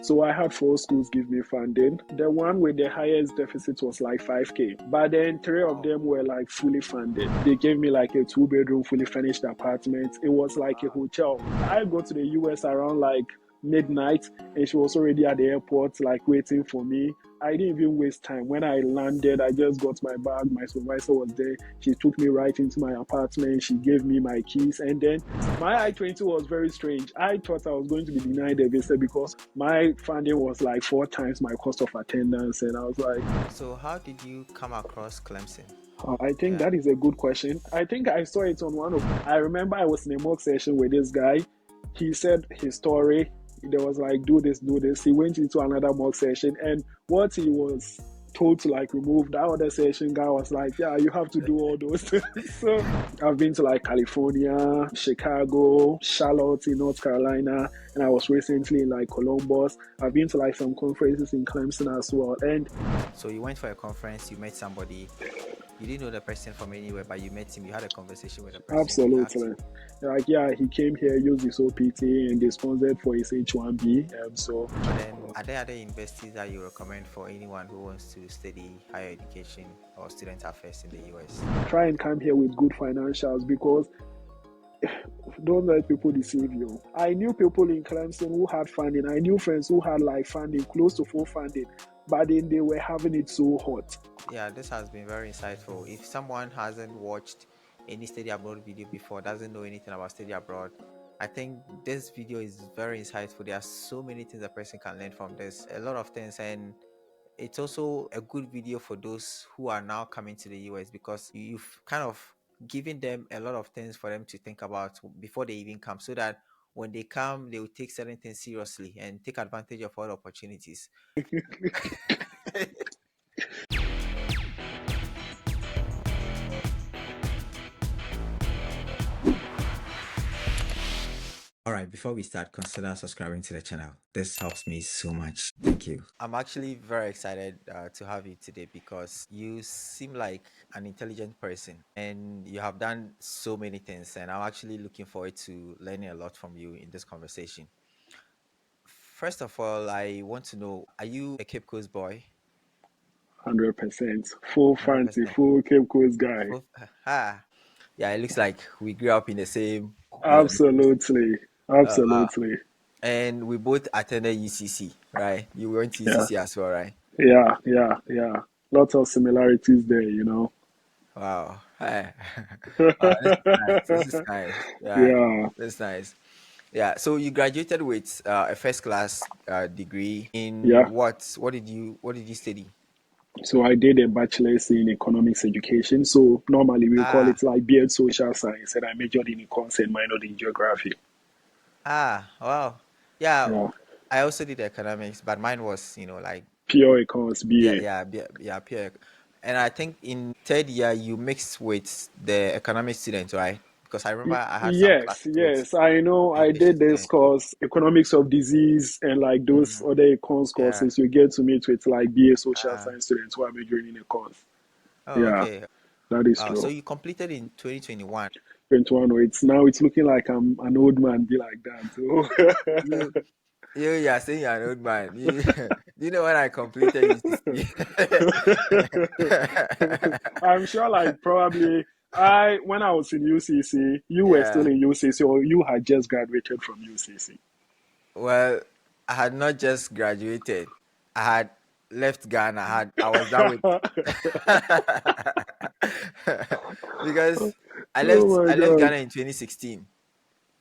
So I had 4 schools give me funding. The one with the highest deficit was like 5K. But then 3 of them were like fully funded. They gave me like a 2-bedroom, fully furnished apartment. It was like a hotel. I go to the US around like midnight, and she was already at the airport, like waiting for me. I didn't even waste time. When I landed, I just got my bag. My supervisor was there. She took me right into my apartment. She gave me my keys. And then my I-20 was very strange. I thought I was going to be denied a visa because my funding was like 4 times my cost of attendance. And I was like, So how did you come across Clemson? I think that is a good question. I think I saw it on I remember I was in a mock session with this guy. He said his story. There was like, do this, do this. He went into another mock session, and what he was told to like remove, that other session guy was like, yeah, you have to do all those things. So I've been to like California, Chicago, Charlotte in North Carolina, and I was recently in like Columbus. I've been to like some conferences in Clemson as well. And so you went for a conference, you met somebody. You didn't know the person from anywhere, but you met him, you had a conversation with the person. Absolutely. Like, yeah, he came here, used his OPT, and they sponsored for his H1B. So, but then, are there other universities that you recommend for anyone who wants to study higher education or student affairs in the US? Try and come here with good financials, because don't let people deceive you. I knew people in Clemson who had funding. I knew friends who had like funding, close to full funding, but then they were having it so hot. Yeah, this has been very insightful. If someone hasn't watched any study abroad video before, doesn't know anything about study abroad, I think this video is very insightful. There are so many things a person can learn from this, a lot of things, and it's also a good video for those who are now coming to the US, because you've kind of given them a lot of things for them to think about before they even come, so that when they come, they will take certain things seriously and take advantage of all opportunities. All right, before we start, consider subscribing to the channel. This helps me so much. Thank you. I'm actually very excited to have you today, because you seem like an intelligent person and you have done so many things. And I'm actually looking forward to learning a lot from you in this conversation. First of all, I want to know, are you a Cape Coast boy? 100%. Full fancy, 100%. full Cape Coast guy. Yeah, it looks like we grew up in the same, Absolutely. Absolutely. and we both attended UCC, right? You went to Yeah. UCC as well, right? Yeah. Lots of similarities there. Wow. Hi. This is nice. This is nice. Yeah, Yeah. that's nice. Yeah. So you graduated with a first class degree in Yeah. what? What did you study? So I did a bachelor's in economics education. So normally we call Ah, it like BEd social science, and I majored in econs and minored in geography. wow. Yeah, Yeah. I also did economics, but mine was, like, Pure econs, yeah, BA. yeah, pure. And I think in third year you mixed with the economic students, right? Because I remember I had some Yes, classes with yes. I know I education did this students. course, economics of disease, and like those Mhm. other econs Yeah. courses, you get to meet with like BA social Ah. science students who are majoring in econs. Oh, Yeah, okay. that is Wow. So true. you completed in 2021. 21, oh, it's looking like I'm an old man, be like that. You you are saying you're an old man. You know when I completed UCC? I'm sure like probably I when I was in UCC, you were still Yeah. in UCC, or you had just graduated from UCC. Well, I had not just graduated. I had left Ghana. I was done with because I left Oh my I left God. Ghana in 2016,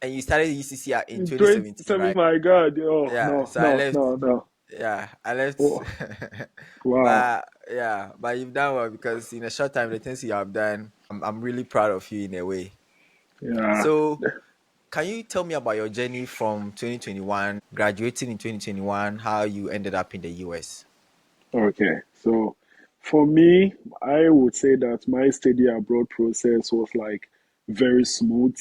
and you started UCC in In 2017, 27, right? my God. Oh, Yeah. no, So I no, left. no, no. Yeah, I left. Oh, wow. But yeah, but you've done well, because in a short time, the things you have done, I'm really proud of you in a way. Yeah. So, can you tell me about your journey from 2021, graduating in 2021, how you ended up in the US? Okay. So for me, I would say that my study abroad process was like very smooth.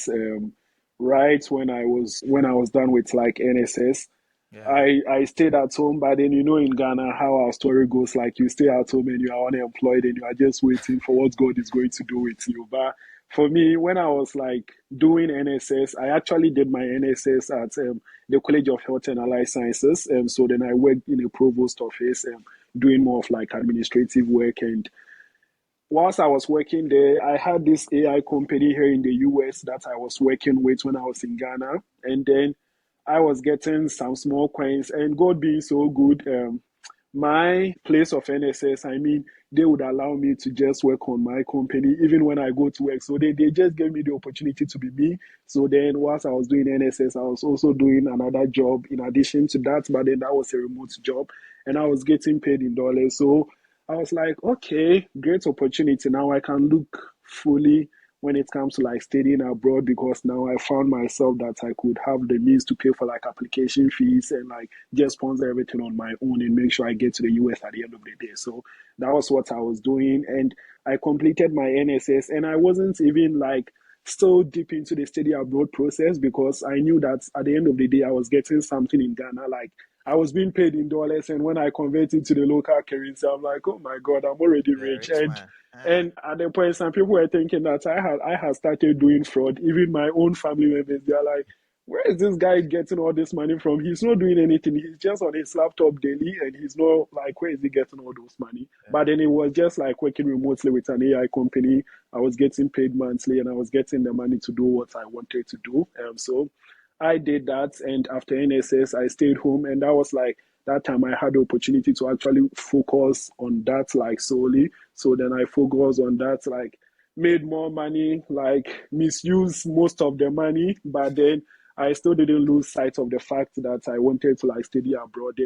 Right when I was done with like NSS, Yeah. I stayed at home, but then in Ghana how our story goes, like you stay at home and you are unemployed and you are just waiting for what God is going to do with you. But for me, when I was like doing NSS, I actually did my NSS at the College of Health and Allied Sciences. So then I worked in a provost office, doing more of like administrative work. And whilst I was working there, I had this AI company here in the US that I was working with when I was in Ghana. And then I was getting some small coins, and God being so good, my place of NSS, I mean, they would allow me to just work on my company even when I go to work. So they just gave me the opportunity to be me. So then whilst I was doing NSS, I was also doing another job in addition to that, but then that was a remote job and I was getting paid in dollars. So I was like, okay, great opportunity. Now I can look fully when it comes to like studying abroad, because now I found myself that I could have the means to pay for like application fees and like just sponsor everything on my own and make sure I get to the US at the end of the day. So that was what I was doing. And I completed my NSS, and I wasn't even like so deep into the study abroad process because I knew that at the end of the day I was getting something in Ghana. Like I was being paid in dollars, and when I converted to the local currency, I'm like, oh my God, I'm already You're a rich. rich And man. Ah, and at the point, some people were thinking that I had started doing fraud. Even my own family members, they're like, where is this guy getting all this money from? He's not doing anything. He's just on his laptop daily, and he's not like, where is he getting all those money? But yeah, then it was just like working remotely with an AI company. I was getting paid monthly, and I was getting the money to do what I wanted to do. So I did that, and after NSS, I stayed home, and that was like that time I had the opportunity to actually focus on that like solely. So then I focused on that, like made more money, like misused most of the money, but then I still didn't lose sight of the fact that I wanted to like study abroad.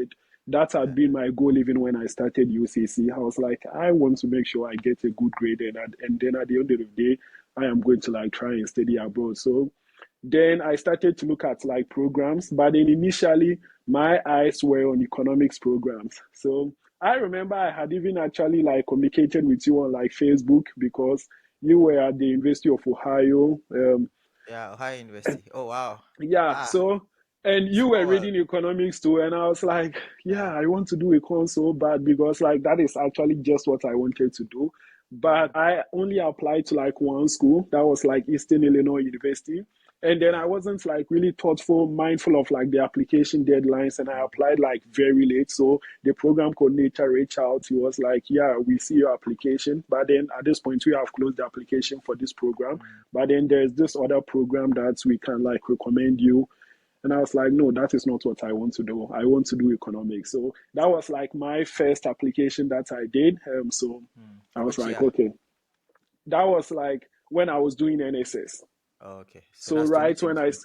That had been my goal even when I started UCC. I was like, I want to make sure I get a good grade, and then at the end of the day, I am going to like try and study abroad. So then I started to look at like programs, but then initially my eyes were on economics programs. So I remember I had even actually like communicated with you on like Facebook because you were at the University of Ohio. yeah, Ohio University. Oh wow. Yeah, Ah, so and you were small world. reading economics too, and I was like, yeah, Yeah. I want to do econ so bad because like that is actually just what I wanted to do. But Mm, I only applied to like one school that was like Eastern Illinois University. And then I yeah. wasn't like really thoughtful, mindful of like the application deadlines, and I Mm, applied like very late. So the program coordinator reached out. He was like, yeah, we see your application, but then at this point we have closed the application for this program. mm, But then there's this other program that we can like recommend you. And I was like, no, that is not what I want to do. I want to do economics. So that was like my first application that I did. So I was which like, year? okay, that was like when I was doing NSS. Oh, okay. So So that's right when 2020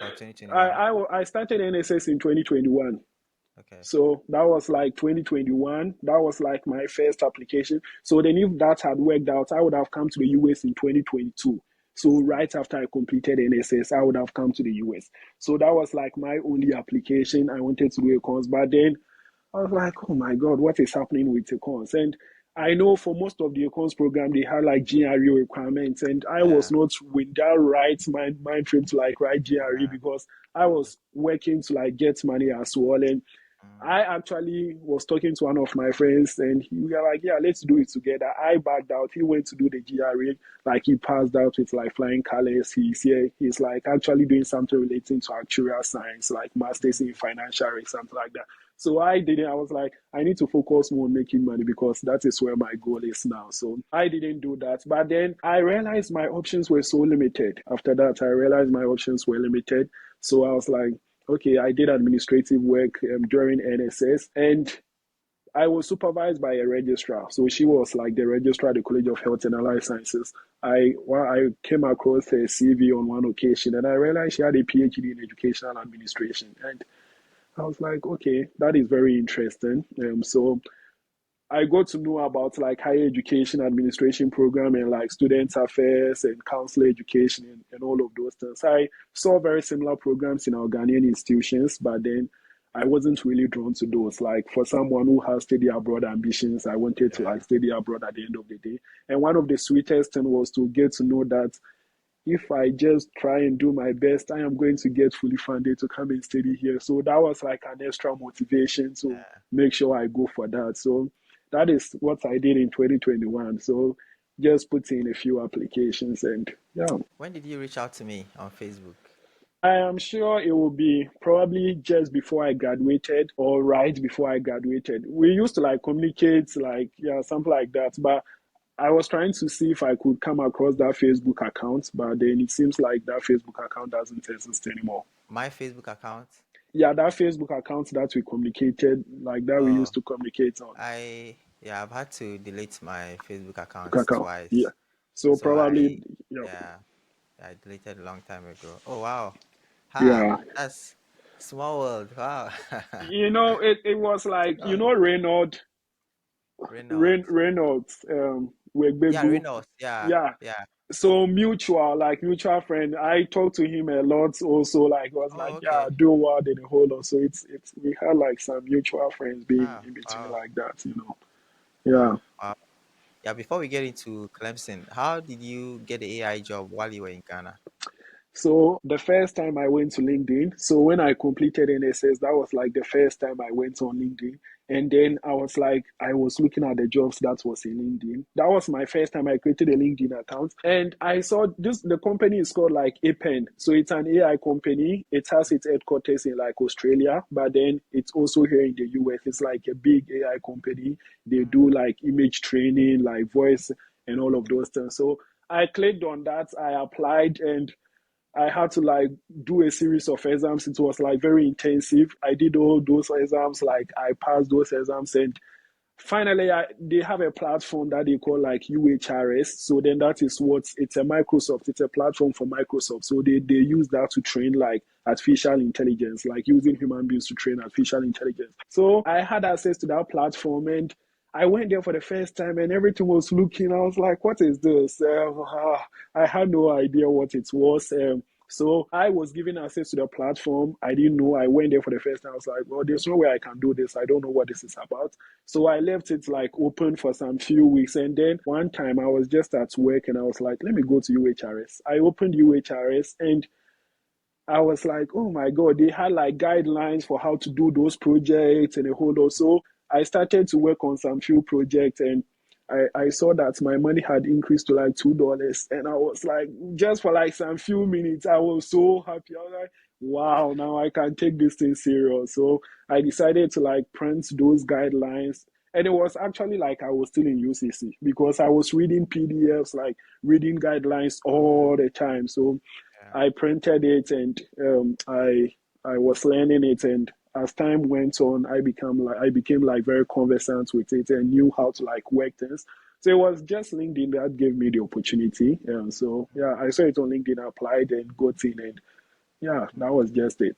or I, 2021. I, I started NSS in 2021. Okay. So that was like 2021. That was like my first application. So then if that had worked out, I would have come to the US in 2022. So Mm, right after I completed NSS, I would have come to the US. So that was like my only application. I wanted to do a course, but then I was like, oh my God, what is happening with econs? And I know for most of the econs program, they had like GRE requirements, and I was yeah. not with that right mind frame to like write GRE Yeah. because I Mm, was working to like get money as well. And mm, I actually was talking to one of my friends, and he was like, "Yeah, let's do it together." I backed out. He went to do the GRE, like he passed out with like flying colors. He's here. He's like actually doing something relating to actuarial science, like masters in mm, financial risk, something like that. So I didn't. I was like, I need to focus more on making money because that is where my goal is now. So I didn't do that. But then I realized my options were so limited. After that, I realized my options were limited. So I was like, okay, I did administrative work during NSS, and I was supervised by a registrar. So she was like the registrar at the College of Health and Allied Sciences. I came across her CV on one occasion, and I realized she had a PhD in educational administration. And I was like, okay, that is very interesting. So I got to know about like higher education administration program and like student affairs and counselor education and all of those things. I saw very similar programs in our Ghanaian institutions, but then I wasn't really drawn to those. Like for someone who has study abroad ambitions, I wanted to yeah. like study abroad at the end of the day. And one of the sweetest things was to get to know that if I just try and do my best, I am going to get fully funded to come and study here. So that was like an extra motivation to Yeah. make sure I go for that. So that is what I did in 2021. So just put in a few applications, and yeah. When did you reach out to me on Facebook? I am sure it will be probably just before I graduated or right before I graduated. We used to like communicate, like, yeah, something like that. But I was trying to see if I could come across that Facebook account, but then it seems like that Facebook account doesn't exist anymore. My Facebook account? Yeah, that Facebook account that we communicated, like that we Oh, used to communicate on. yeah, I've had to delete my Facebook account Account, yeah. twice. So So probably, yeah, yeah, I deleted a long time ago. Oh wow. yeah. That's small world. Wow. It was like, Oh, Reynolds. Reynolds, Yeah, Wegbegu. Reynolds. Yeah, Yeah. yeah. So mutual friend. I talked to him a lot also, like was Oh, like, yeah, okay. do what in a whole lot. So it's we had like some mutual friends being Ah, in between wow. like that. Wow. Yeah. Wow. Yeah, before we get into Clemson, how did you get the AI job while you were in Ghana? So the first time I went to LinkedIn, so when I completed NSS, that was like the first time I went on LinkedIn. And then I was like, I was looking at the jobs that was in LinkedIn. That was my first time I created a LinkedIn account. And I saw this, the company is called like Appen. So it's an AI company. It has its headquarters in like Australia, but then it's also here in the US. It's like a big AI company. They do Mm, like image training, like voice and all of those things. So I clicked on that, I applied, and I had to like do a series of exams. It was like very intensive. I did all those exams, like I passed those exams, and finally they have a platform that they call like UHRS. So then that is what it's a Microsoft, it's a platform for Microsoft. So they use that to train like artificial intelligence, like using human beings to train artificial intelligence. So I had access to that platform, and I went there for the first time and everything was looking. I was like, what is this? I had no idea what it was. So I was given access to the platform. I didn't know. I went there for the first time. I was like, well, there's no way I can do this. I don't know what this is about. So I left it like open for some few weeks. And then one time I was just at work and I was like, let me go to UHRS. I opened UHRS and I was like, oh my God, they had like guidelines for how to do those projects and a whole lot. So I started to work on some few projects, and I saw that my money had increased to like $2. And I was like, just for like some few minutes, I was so happy. I was like, wow, now I can take this thing serious. So I decided to like print those guidelines. And it was actually like I was still in UCC because I was reading PDFs, like reading guidelines all the time. So yeah. I printed it, and I was learning it, and as time went on, I became like very conversant with it and knew how to like work things. So it was just LinkedIn that gave me the opportunity. So yeah, I saw it on LinkedIn, applied and got in, and yeah, that was just it.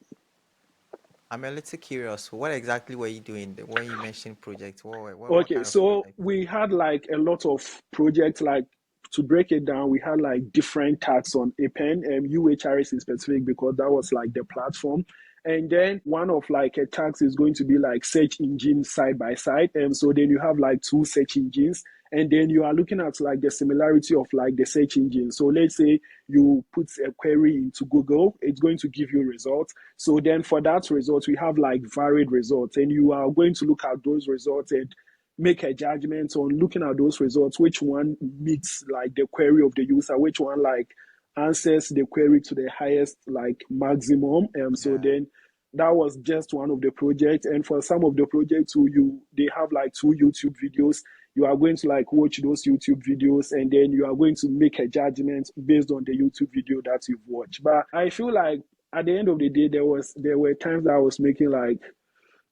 I'm a little curious. What exactly were you doing when you mentioned projects? What Okay, kind of so project? we had like a lot of projects. Like to break it down, we had like different tags on APEN and UHRS in specific because that was like the platform. And then one of like a tax is going to be like search engine side by side. And so then you have like two search engines. And then you are looking at like the similarity of like the search engine. So let's say you put a query into Google, it's going to give you results. So then for that result, we have like varied results, and you are going to look at those results and make a judgment on looking at those results, which one meets like the query of the user, which one like answers the query to the highest like maximum. So Yeah. then that was just one of the projects. And for some of the projects who you they have like two YouTube videos. You are going to like watch those YouTube videos, and then you are going to make a judgment based on the YouTube video that you've watched. But I feel like at the end of the day, there were times that I was making like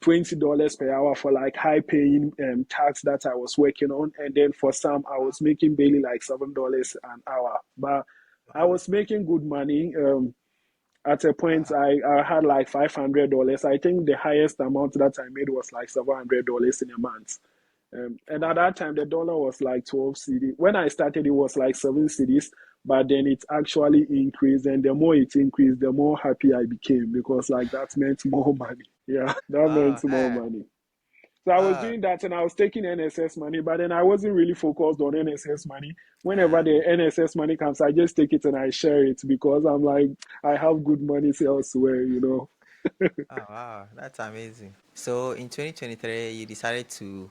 $20 per hour for like high paying tasks that I was working on. And then for some, I was making barely like $7 an hour. But I Wow. was making good money. At a point, Wow. I had like $500. I think the highest amount that I made was like $700 in a month. And at Wow. that time, the dollar was like 12 CD. When I started, it was like 7 CDs, but then it actually increased. And the more it increased, the more happy I became because like that meant more money. Yeah, that Oh, meant more hey. money. So I was Oh, doing that and I was taking NSS money, but then I wasn't really focused on NSS money. Whenever uh, the NSS money comes, I just take it and I share it because I'm like, I have good money elsewhere. oh, wow. That's amazing. So in 2023, you decided to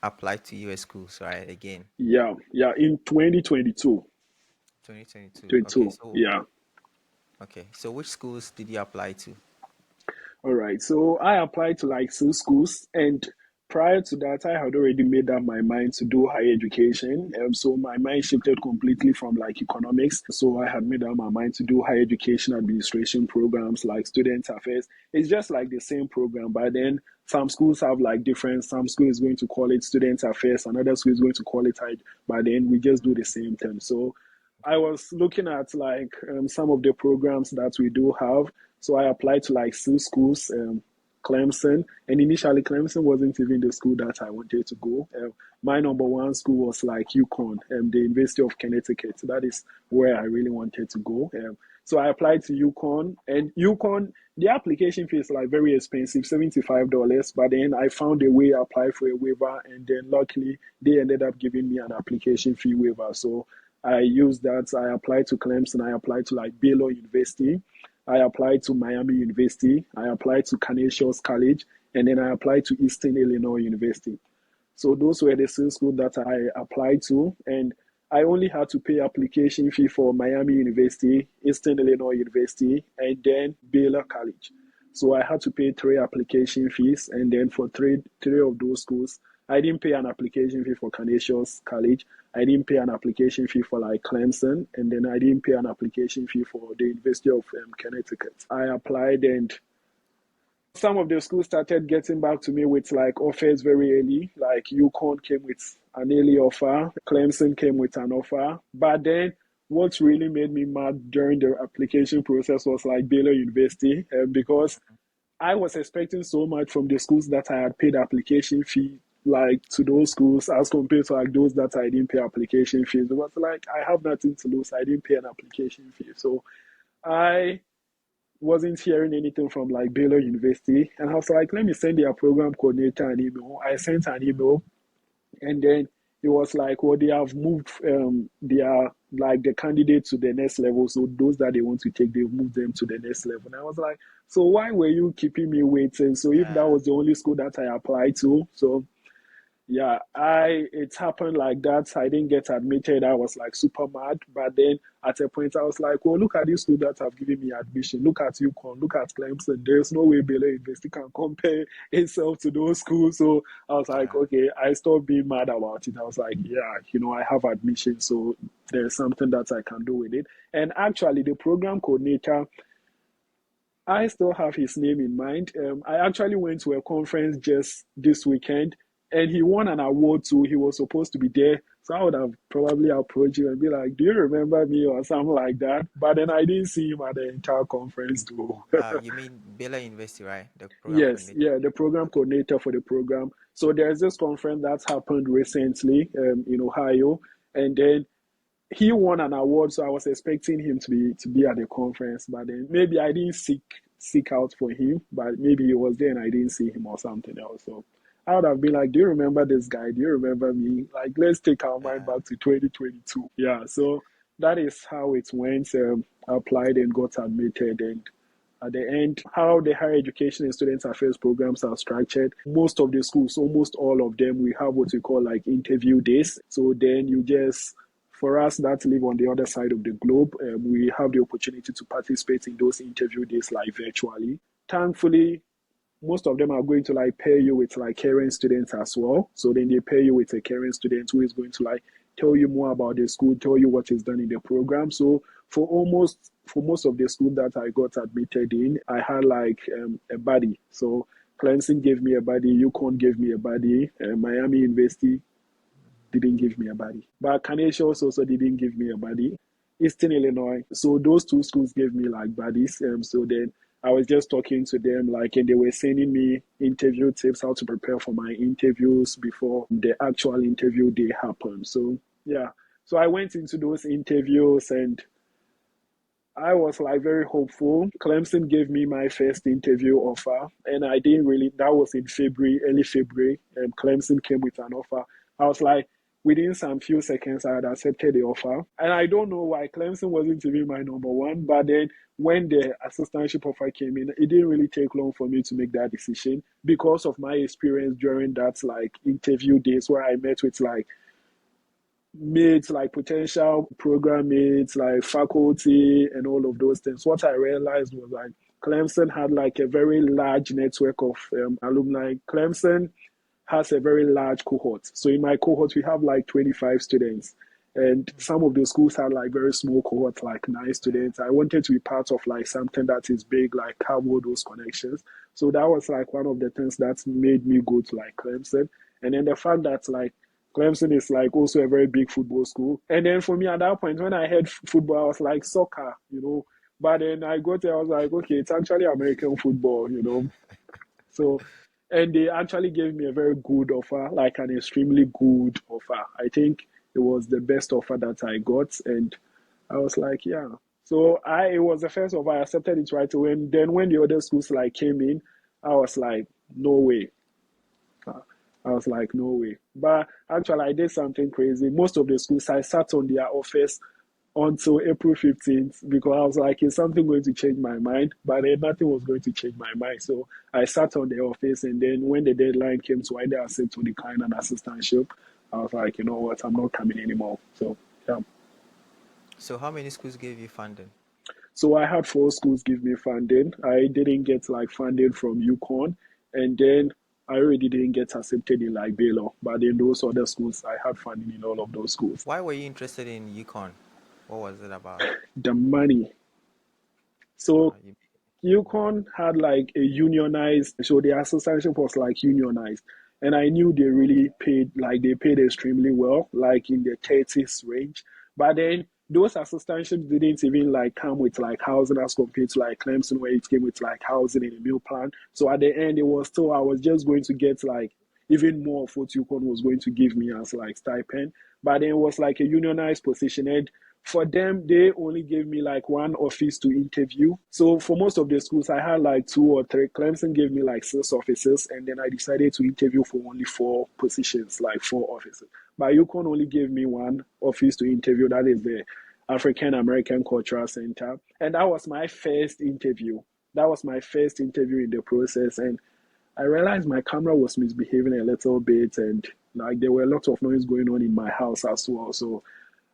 apply to US schools, right? Again, Yeah, yeah, in 2022. 2022. Okay, 22, so yeah. which schools did you apply to? All right. So I applied to like two schools, and prior to that, I had already made up my mind to do higher education. So my mind shifted completely from like economics. So I had made up my mind to do higher education administration programs like student affairs. It's just like the same program, but then some schools have like different. Some school is going to call it student affairs, another school is going to call it high. But then we just do the same thing. So I was looking at like some of the programs that we do have. So I applied to like two schools, Clemson, and initially Clemson wasn't even the school that I wanted to go. My number one school was like UConn, the University of Connecticut. That is where I really wanted to go. So I applied to UConn, and UConn, the application fee is like very expensive, $75. But then I found a way, to apply for a waiver, and then luckily they ended up giving me an application fee waiver. So I used that. I applied to Clemson. I applied to like Baylor University. I applied to Miami University. I applied to Canisius College, and then I applied to Eastern Illinois University. So those were the same schools that I applied to, and I only had to pay application fee for Miami University, Eastern Illinois University, and then Baylor College. So I had to pay three application fees, and then for three of those schools, I didn't pay an application fee for Canisius College. I didn't pay an application fee for like Clemson, and then I didn't pay an application fee for the University of Connecticut. I applied, and some of the schools started getting back to me with like offers very early. Like UConn came with an early offer, Clemson came with an offer. But then what really made me mad during the application process was like Baylor University, because I was expecting so much from the schools that I had paid application fee like to those schools as compared to like those that I didn't pay application fees. It was like I have nothing to lose. I didn't pay an application fee. So I wasn't hearing anything from like Baylor University. And I was like, let me send their program coordinator an email. I sent an email, and then it was like, well, they have moved their like the candidate to the next level. So those that they want to take, they've moved them to the next level. And I was like, so why were you keeping me waiting? So if that Yeah, was the only school that I applied to, so yeah, it happened like that. I didn't get admitted. I was like super mad. But then at a point I was like, well, look at these schools that have given me admission. Look at UConn, look at Clemson. There's no way Baylor University can compare itself to those schools. So I was like, yeah, okay, I stopped being mad about it. I was like, yeah, I have admission, so there's something that I can do with it. And actually the program coordinator, I still have his name in mind. I actually went to a conference just this weekend, and he won an award too. He was supposed to be there. So I would have probably approached him and be like, do you remember me or something like that? But then I didn't see him at the entire conference though. You mean Baylor University, right? The program Yes, coordinator. yeah, the program Okay. coordinator for the program. So there's this conference that's happened recently in Ohio, and then he won an award, so I was expecting him to be at the conference, but then maybe I didn't seek out for him, but maybe he was there and I didn't see him or something else. So I would have been like, do you remember this guy? Do you remember me? Like, let's take our mind Yeah. back to 2022. Yeah, so that is how it went. I applied and got admitted, and at the end, how the higher education and student affairs programs are structured, most of the schools, almost all of them, we have what we call like interview days. So then you just, for us that live on the other side of the globe, we have the opportunity to participate in those interview days like virtually. Thankfully, most of them are going to like pair you with like caring students as well. So then they pair you with a caring student who is going to like tell you more about the school, tell you what is done in the program. So for most of the school that I got admitted in, I had like a buddy. So Clemson gave me a buddy, UConn gave me a buddy, Miami University didn't give me a buddy, but Canisius also didn't give me a buddy. Eastern Illinois. So those two schools gave me like buddies. So then I was just talking to them, like, and they were sending me interview tips, how to prepare for my interviews before the actual interview day happened. So yeah, so I went into those interviews, and I was like very hopeful. Clemson gave me my first interview offer, and I didn't really. That was in February, early February, and Clemson came with an offer. I was like, within some few seconds, I had accepted the offer. And I don't know why Clemson wasn't even my number one. But then when the assistantship offer came in, it didn't really take long for me to make that decision because of my experience during that like interview days where I met with like mates, like potential program mates, like faculty, and all of those things. What I realized was like Clemson had like a very large network of alumni. Clemson has a very large cohort. So in my cohort, we have like 25 students. And some of the schools had like very small cohorts, like 9 students. I wanted to be part of like something that is big, like have all those connections. So that was like one of the things that made me go to like Clemson. And then the fact that like Clemson is like also a very big football school. And then for me at that point, when I heard football, I was like soccer, you know. But then I got there, I was like, okay, it's actually American football, you know. So, and they actually gave me a very good offer, like an extremely good offer. I think it was the best offer that I got, and I was like, yeah. So it was the first offer. I accepted it right away. And then when the other schools like came in, I was like, no way. I was like, no way. But actually, I did something crazy. Most of the schools, I sat on their office until April 15th because I was like, is something going to change my mind? But then nothing was going to change my mind. So I sat on the office, and then when the deadline came to either accept or decline an assistantship, I was like, you know what, I'm not coming anymore. So, yeah. So how many schools gave you funding? So I had 4 schools give me funding. I didn't get like funding from UConn, and then I already didn't get accepted in like Baylor. But in those other schools, I had funding in all of those schools. Why were you interested in UConn? What was it about? The money. So You, UConn had like a unionized, so the assistantship was like unionized. And I knew they really paid, like they paid extremely well, like in the 30s range. But then those assistantships didn't even like come with like housing as compared to like Clemson, where it came with like housing and a meal plan. So at the end, it was still, I was just going to get like even more of what UConn was going to give me as like stipend. But then it was like a unionized position. And for them, they only gave me like one office to interview. So for most of the schools, I had like 2 or 3. Clemson gave me like 6 offices, and then I decided to interview for only 4 positions, like 4 offices. But UConn only gave me one office to interview. That is the African American Cultural Center, and that was my first interview. That was my first interview in the process, and I realized my camera was misbehaving a little bit, and like there were a lot of noise going on in my house as well. So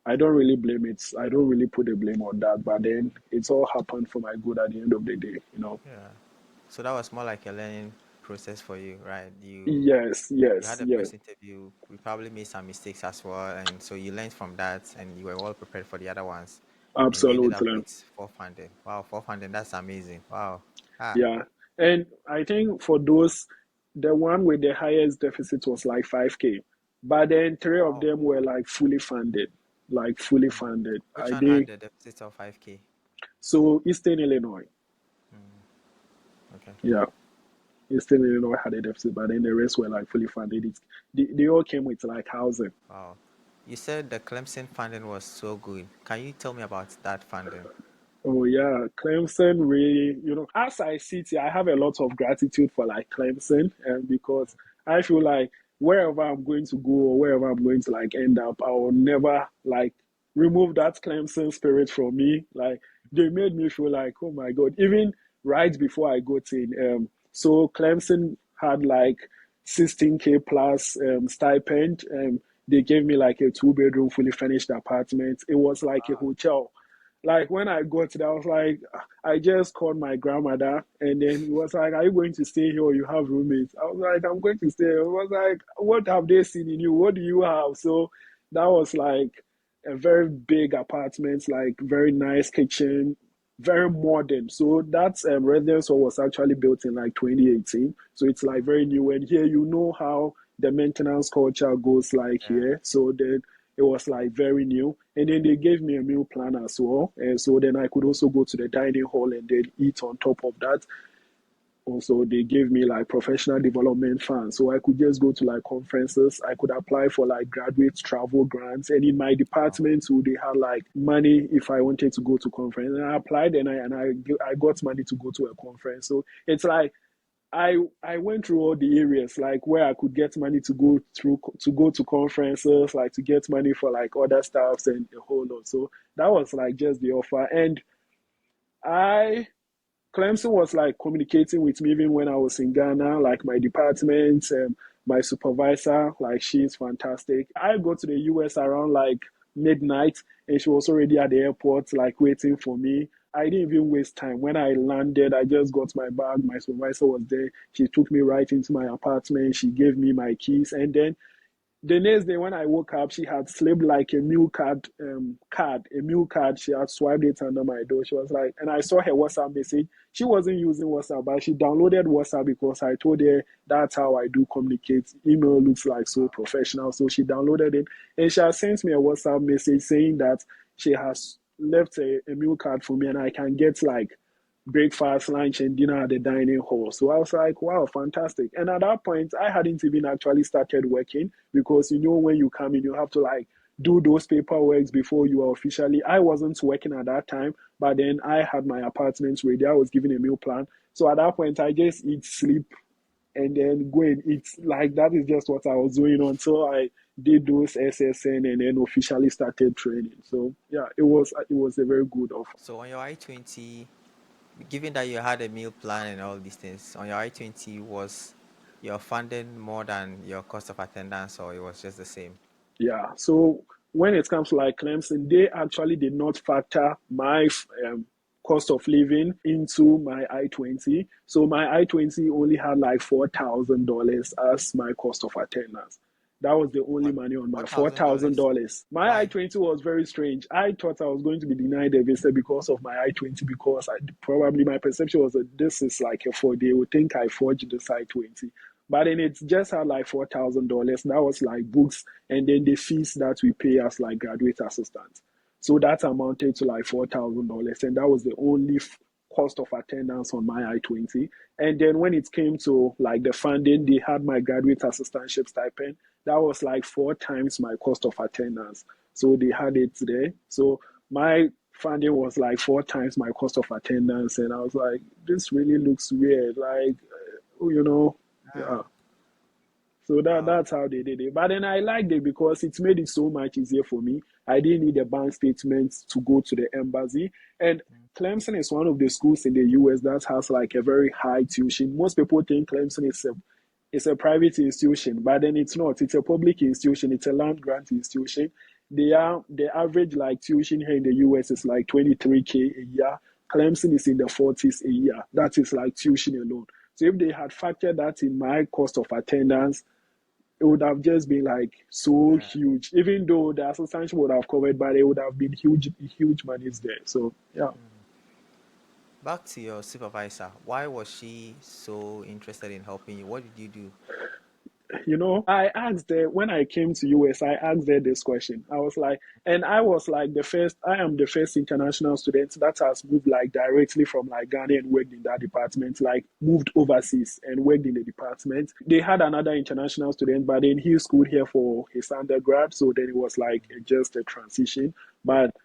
I don't really blame it. I don't really put the blame on that. But then it's all happened for my good at the end of the day, you know. yeah. So that was more like a learning process for you, right? Yes, You yes, had a yes. first interview. We probably made some mistakes as well, and so you learned from that, and you were well prepared for the other ones, and you ended up Absolutely. with 4 funding. Wow, 4 funding. That's amazing. Wow. Ah. Yeah. And I think for those, the one with the highest deficit was like 5K. But then 3 of Wow. them were like fully funded. Like fully Mm. funded. Which I one had did. the deficit of 5K? So Eastern Illinois. Mm. Okay. Yeah. Eastern Illinois had a deficit, but then the rest were like fully funded. They all came with like housing. Wow. You said the Clemson funding was so good. Can you tell me about that funding? Oh yeah, Clemson really, as I sit here, I have a lot of gratitude for like Clemson, and because I feel like wherever I'm going to go or wherever I'm going to like end up, I will never like remove that Clemson spirit from me. Like they made me feel like, oh my God, even right before I got in, so Clemson had like 16K plus stipend. They gave me like a 2 bedroom fully furnished apartment. It was like a Wow. hotel. Like when I got there, I was like, I just called my grandmother, and then he was like, "Are you going to stay here or you have roommates?" I was like, "I'm going to stay here." He was like, "What have they seen in you? What do you have?" So that was like a very big apartment, like very nice kitchen, very modern. So that residence hall was actually built in like 2018. So it's like very new. And here, you know how the maintenance culture goes like Yeah. here. So then it was like very new. And then they gave me a meal plan as well. And so then I could also go to the dining hall and then eat on top of that. Also, they gave me like professional development funds. So I could just go to like conferences. I could apply for like graduate travel grants. And in my Wow. department, so they had like money if I wanted to go to conference. And I applied, and I got money to go to a conference. So it's like I went through all the areas like where I could get money to go to conferences, like to get money for like other stuffs and a whole lot. So that was like just the offer. And I Clemson was like communicating with me even when I was in Ghana, like my department, my supervisor, like she's fantastic. I go to the US around like midnight and she was already at the airport, like waiting for me. I didn't even waste time. When I landed, I just got my bag. My supervisor was there. She took me right into my apartment. She gave me my keys. And then the next day when I woke up, she had slipped like a meal a meal card. She had swiped it under my door. She was like, and I saw her WhatsApp message. She wasn't using WhatsApp, but she downloaded WhatsApp because I told her that's how I do communicate. Email looks like so professional. So she downloaded it and she has sent me a WhatsApp message saying that she has left a meal card for me and I can get like breakfast, lunch, and dinner at the dining hall. So I was like, wow, fantastic. And at that point, I hadn't even actually started working because you know, when you come in, you have to like do those paperwork before you are officially. I wasn't working at that time, but then I had my apartment ready. I was given a meal plan. So at that point, I just eat, sleep, and then go and eat. Like that is just what I was doing until I did those SSN and then officially started training. So yeah, it was a very good offer. So on your I-20, given that you had a meal plan and all these things, on your I-20, was your funding more than your cost of attendance, or it was just the same? Yeah. So when it comes to like Clemson, they actually did not factor my cost of living into my I-20. So my I-20 only had like $4,000 as my cost of attendance. That was the only What? money on my $4,000? $4,000. My Why? I-20 was very strange. I thought I was going to be denied a visa because of my I-20 because probably my perception was that this is like a fraud. They would think I forged this I-20. But then it just had like $4,000. That was like books and then the fees that we pay as like graduate assistants. So that amounted to like $4,000, and that was the only cost of attendance on my I-20. And then when it came to like the funding, they had my graduate assistantship stipend. That was like 4 times my cost of attendance. So they had it there. So my funding was like 4 times my cost of attendance, and I was like, this really looks weird. Like, you know, yeah. Ah, So wow. that's how they did it. But then I liked it because it made it so much easier for me. I didn't need a bank statement to go to the embassy. And Clemson is one of the schools in the US that has like a very high tuition. Most people think Clemson is a private institution, but then it's not. It's a public institution. It's a land grant institution. The average like tuition here in the US is like 23K a year. Clemson is in the 40s a year. That is like tuition alone. So if they had factored that in my cost of attendance, it would have just been like so Yeah. huge. Even though the assistance would have covered, but it would have been huge, huge monies there. So yeah. Mm. Back to your supervisor. Why was she so interested in helping you? What did you do? I asked her when I came to US, I asked her this question. I was like, and I was like I am the first international student that has moved like directly from like Ghana and worked in that department, like moved overseas and worked in the department. They had another international student, but then he schooled here for his undergrad. So then it was like just a transition. But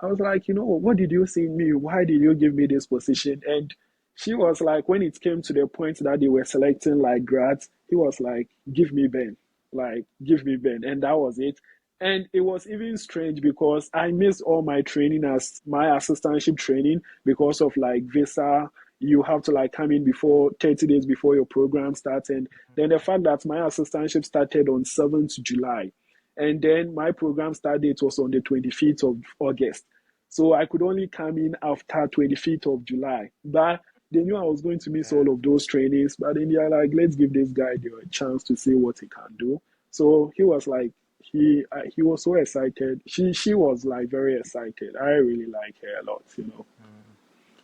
I was like, what did you see in me? Why did you give me this position? And she was like, when it came to the point that they were selecting like grads, he was like, give me Ben, like, give me Ben. And that was it. And it was even strange because I missed all my training as my assistantship training because of like visa. You have to like come in before 30 days before your program starts. And then the fact that my assistantship started on 7th July. And then my program start date was on the 25th of August. So I could only come in after 25th of July. But they knew I was going to miss Yeah. all of those trainings. But then they're like, let's give this guy a chance to see what he can do. So he was like, he was so excited. She was like very excited. I really like her a lot. Mm.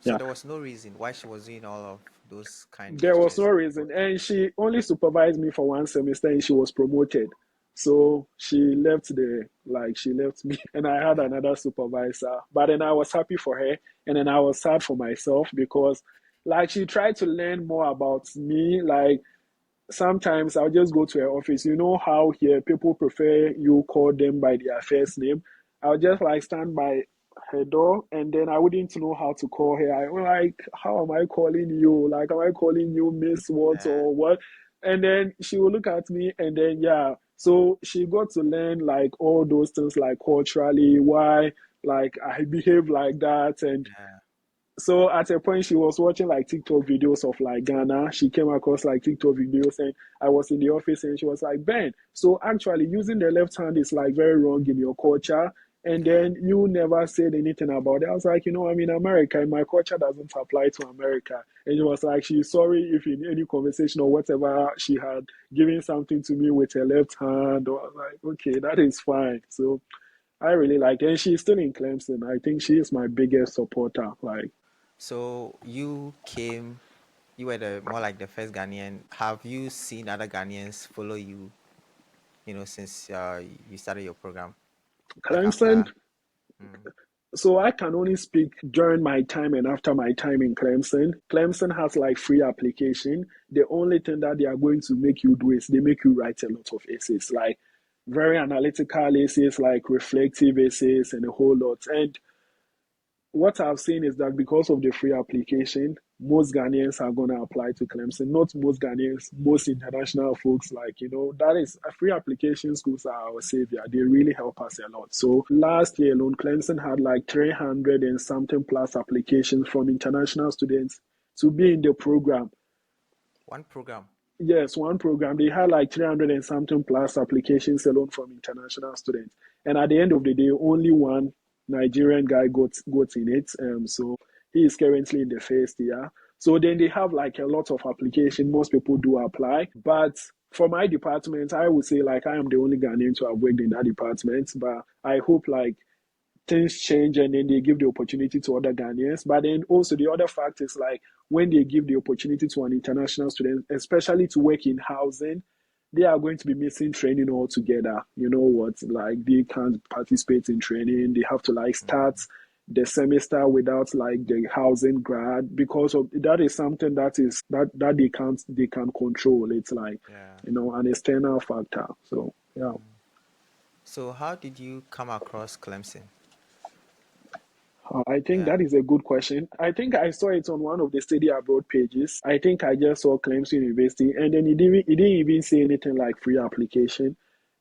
So Yeah. there was no reason why she was doing all of those kind There was no gestures. reason. And she only supervised me for one semester and she was promoted. So she left me and I had Yeah. another supervisor. But then I was happy for her and then I was sad for myself because like she tried to learn more about me. Like sometimes I'll just go to her office. You know how here people prefer you call them by their first name. I'll just like stand by her door, and then I wouldn't know how to call her. I was like, how am I calling you? Like, am I calling you Miss what Yeah. or what? And then she will look at me, and then yeah. So she got to learn like all those things, like culturally, why like I behave like that, and Yeah. so at a point she was watching like TikTok videos of like Ghana. She came across like TikTok videos, and I was in the office and she was like, Ben, so actually using the left hand is like very wrong in your culture. And Yeah. then you never said anything about it. I was like, I'm in America and my culture doesn't apply to America. And she was like, she's sorry if in any conversation or whatever she had given something to me with her left hand. Or I was like, okay, that is fine. So I really like it. And she's still in Clemson. I think she is my biggest supporter. Like, So you were the more like the first Ghanaian. Have you seen other Ghanaians follow you, since you started your program? Like Clemson, after. Mm, so I can only speak during my time and after my time in Clemson. Clemson has like free application. The only thing that they are going to make you do is they make you write a lot of essays, like very analytical essays, like reflective essays, and a whole lot. And what I've seen is that because of the free application, most Ghanaians are going to apply to Clemson. Not most Ghanaians, most international folks, like, that is free application schools are our savior. They really help us a lot. So last year alone, Clemson had like 300 and something plus applications from international students to be in the program. one program. Yes, one program. They had like 300 and something plus applications alone from international students. And at the end of the day, only one Nigerian guy got in it. So he is currently in the first year. So then they have like a lot of application. Most people do apply. But for my department, I would say like I am the only Ghanaian to have worked in that department. But I hope like things change and then they give the opportunity to other Ghanaians. But then also the other fact is like when they give the opportunity to an international student, especially to work in housing, they are going to be missing training altogether. You know what? Like they can't participate in training. They have to like start Mm, the semester without like the housing grad because of that is something that they can control. It's like, yeah. an external factor. So yeah. Mm. So how did you come across Clemson? I think Yeah. that is a good question. I think I saw it on one of the study abroad pages. I think I just saw Clemson University, and then it didn't even say anything like free application.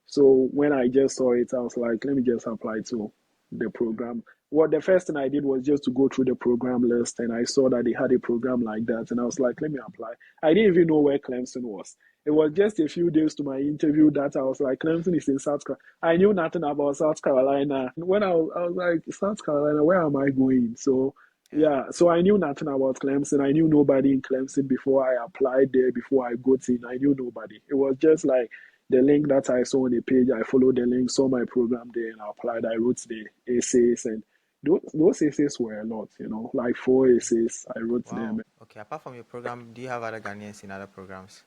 So when I just saw it, I was like, let me just apply to the program. What the first thing I did was just to go through the program list, and I saw that they had a program like that, and I was like, let me apply. I didn't even know where Clemson was. It was just a few days to my interview that I was like, Clemson is in South Carolina. I knew nothing about South Carolina. When I was like, South Carolina, where am I going? So Yeah. yeah, so I knew nothing about Clemson. I knew nobody in Clemson before I applied there, before I got in. I knew nobody. It was just like the link that I saw on the page. I followed the link, saw my program there, and I applied. I wrote the essays, and those essays were a lot, like four essays. I wrote them. Wow. Okay. Apart from your program, do you have other Ghanaians in other programs?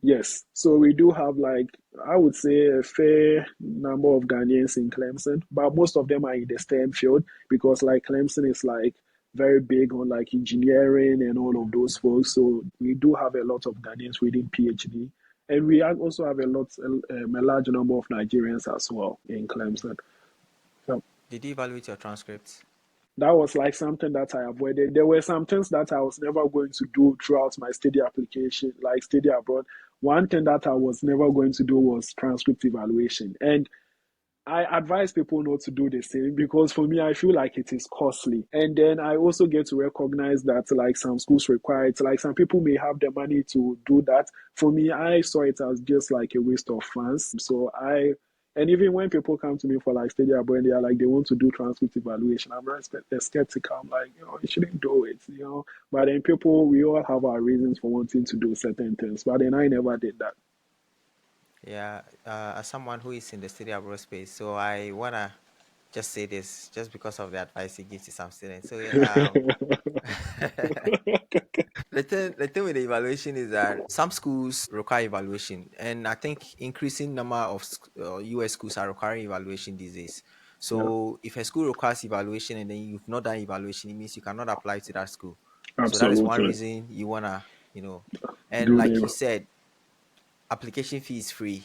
Yes, so we do have like I would say a fair number of Ghanaians in Clemson, but most of them are in the STEM field because like Clemson is like very big on like engineering and all of those folks. So we do have a lot of Ghanaians reading PhD, and we also have a large number of Nigerians as well in Clemson. So Did you evaluate your transcripts? that was like something that I avoided. There were some things that I was never going to do throughout my study application, like study abroad. One thing that I was never going to do was transcript evaluation. And I advise people not to do the same because for me, I feel like it is costly. And then I also get to recognize that like some schools require it. Like some people may have the money to do that. For me, I saw it as just like a waste of funds. And even when people come to me for like study abroad, they are like, they want to do transcript evaluation. I'm very skeptical. I'm like, you shouldn't do it. But then we all have our reasons for wanting to do certain things. But then I never did that. Yeah. As someone who is in the study abroad space, so I wanna just say this, just because of the advice he gives to some students. So the thing with the evaluation is that some schools require evaluation, and I think increasing number of US schools are requiring evaluation these days. Yeah, So if a school requires evaluation and then you've not done evaluation, it means you cannot apply to that school. So that is one absolutely. reason you wanna, and Do like you the said, application fee is free,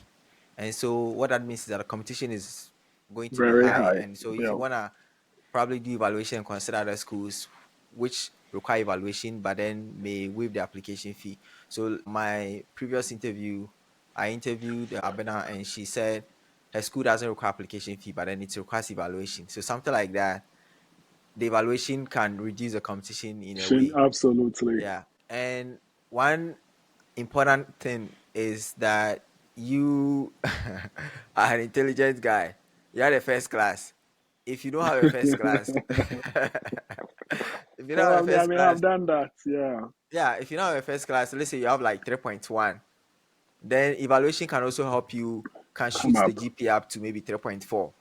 and so what that means is that the competition is going to be very high, high. and so if Yeah. you wanna probably do evaluation and consider other schools which require evaluation but then may waive the application fee. So my previous interview, I interviewed Abena and she said her school doesn't require application fee, but then it requires evaluation. So something like that, the evaluation can reduce the competition in a way. Absolutely. Yeah. And one important thing is that you are an intelligent guy. You are the first class. If you don't have a first class, if you don't have a Probably, I first mean, class, I've done that. Yeah. yeah, if you don't have a first class, let's say you have like 3.1, then evaluation can also help you, can Come shoot the up. GPA up to maybe 3.4.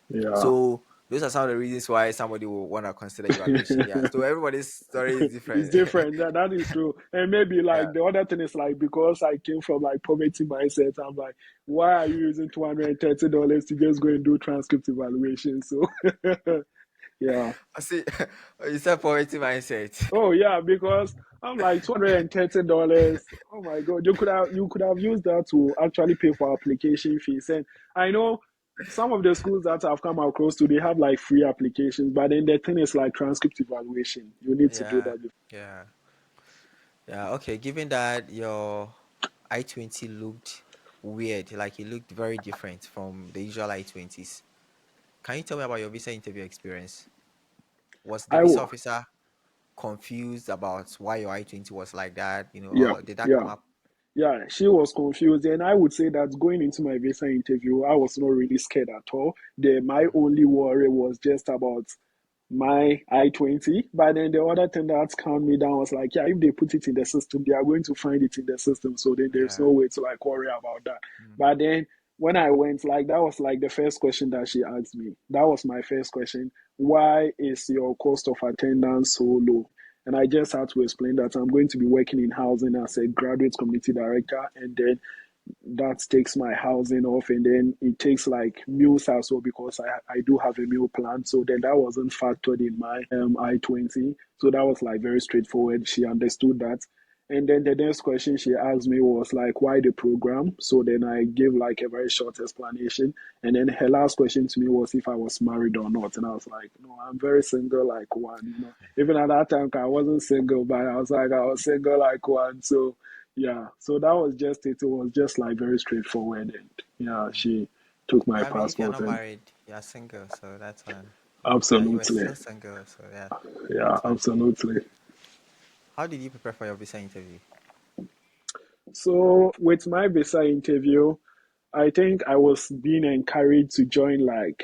Yeah. So those are some of the reasons why somebody will want to consider evaluation. Yeah. So everybody's story is It's different. different. That is true. And maybe Yeah. like the other thing is like because I came from like poverty mindset, I'm like, why are you using $230 to just go and do transcript evaluation? So yeah. I see. You said poverty mindset. Oh yeah, because I'm like $230. Oh my God, you could have used that to actually pay for application fees. And I know some of the schools that I've come across to they have like free applications, but then the thing is like transcript evaluation. You need to do Yeah. that. Yeah. Yeah. Okay. Given that your I-20 looked weird, like it looked very different from the usual I-20s, can you tell me about your visa interview experience? Was the I visa will. officer confused about why your I-20 was like that? Yeah, Or did that come yeah. up? Yeah, she was confused, and I would say that going into my visa interview, I was not really scared at all. My Mm. only worry was just about my I-20. But then the other thing that calmed me down was like, yeah, if they put it in the system, they are going to find it in the system. So then there's Yeah. no way to like worry about that. Mm. But then when I went, like that was like the first question that she asked me. That was my first question. Why is your cost of attendance so low? And I just had to explain that I'm going to be working in housing as a graduate community director, and then that takes my housing off, and then it takes like meals as well because I do have a meal plan. So then that wasn't factored in my I-20. So that was like very straightforward. She understood that. And then the next question she asked me was like, why the program? So then I gave like a very short explanation. And then her last question to me was if I was married or not. And I was like, no, I'm very single like one. Even at that time, I wasn't single, but I was like, I was single like one. So yeah, so that was just it. It was just like very straightforward, and yeah, Mm. she took my Yeah, I mean, if you're passport not and married, you're single, so that's fine. Yeah, you were absolutely, still single, so yeah, yeah, that's fine. absolutely. How did you prepare for your visa interview? So with my visa interview, I think I was being encouraged to join like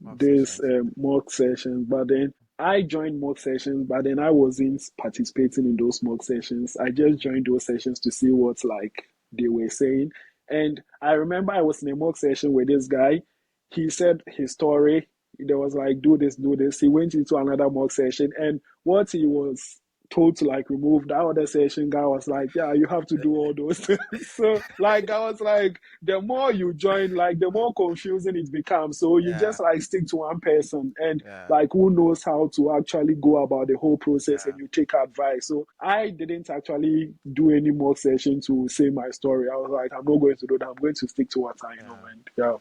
Mock this sessions. mock sessions, but then I joined mock sessions, but then I wasn't participating in those mock sessions. I just joined those sessions to see what like they were saying. And I remember I was in a mock session with this guy. He said his story. There was like, do this, do this. He went into another mock session, and what he was told to like remove that other session guy was like, yeah, you have to do all those things. So like I was like, the more you join, like the more confusing it becomes. So you Yeah, just like stick to one person and yeah, like who knows how to actually go about the whole process yeah, and you take advice. So I didn't actually do any more session to say my story. I was like, I'm not going to do that. I'm going to stick to what I know. yeah. And yeah,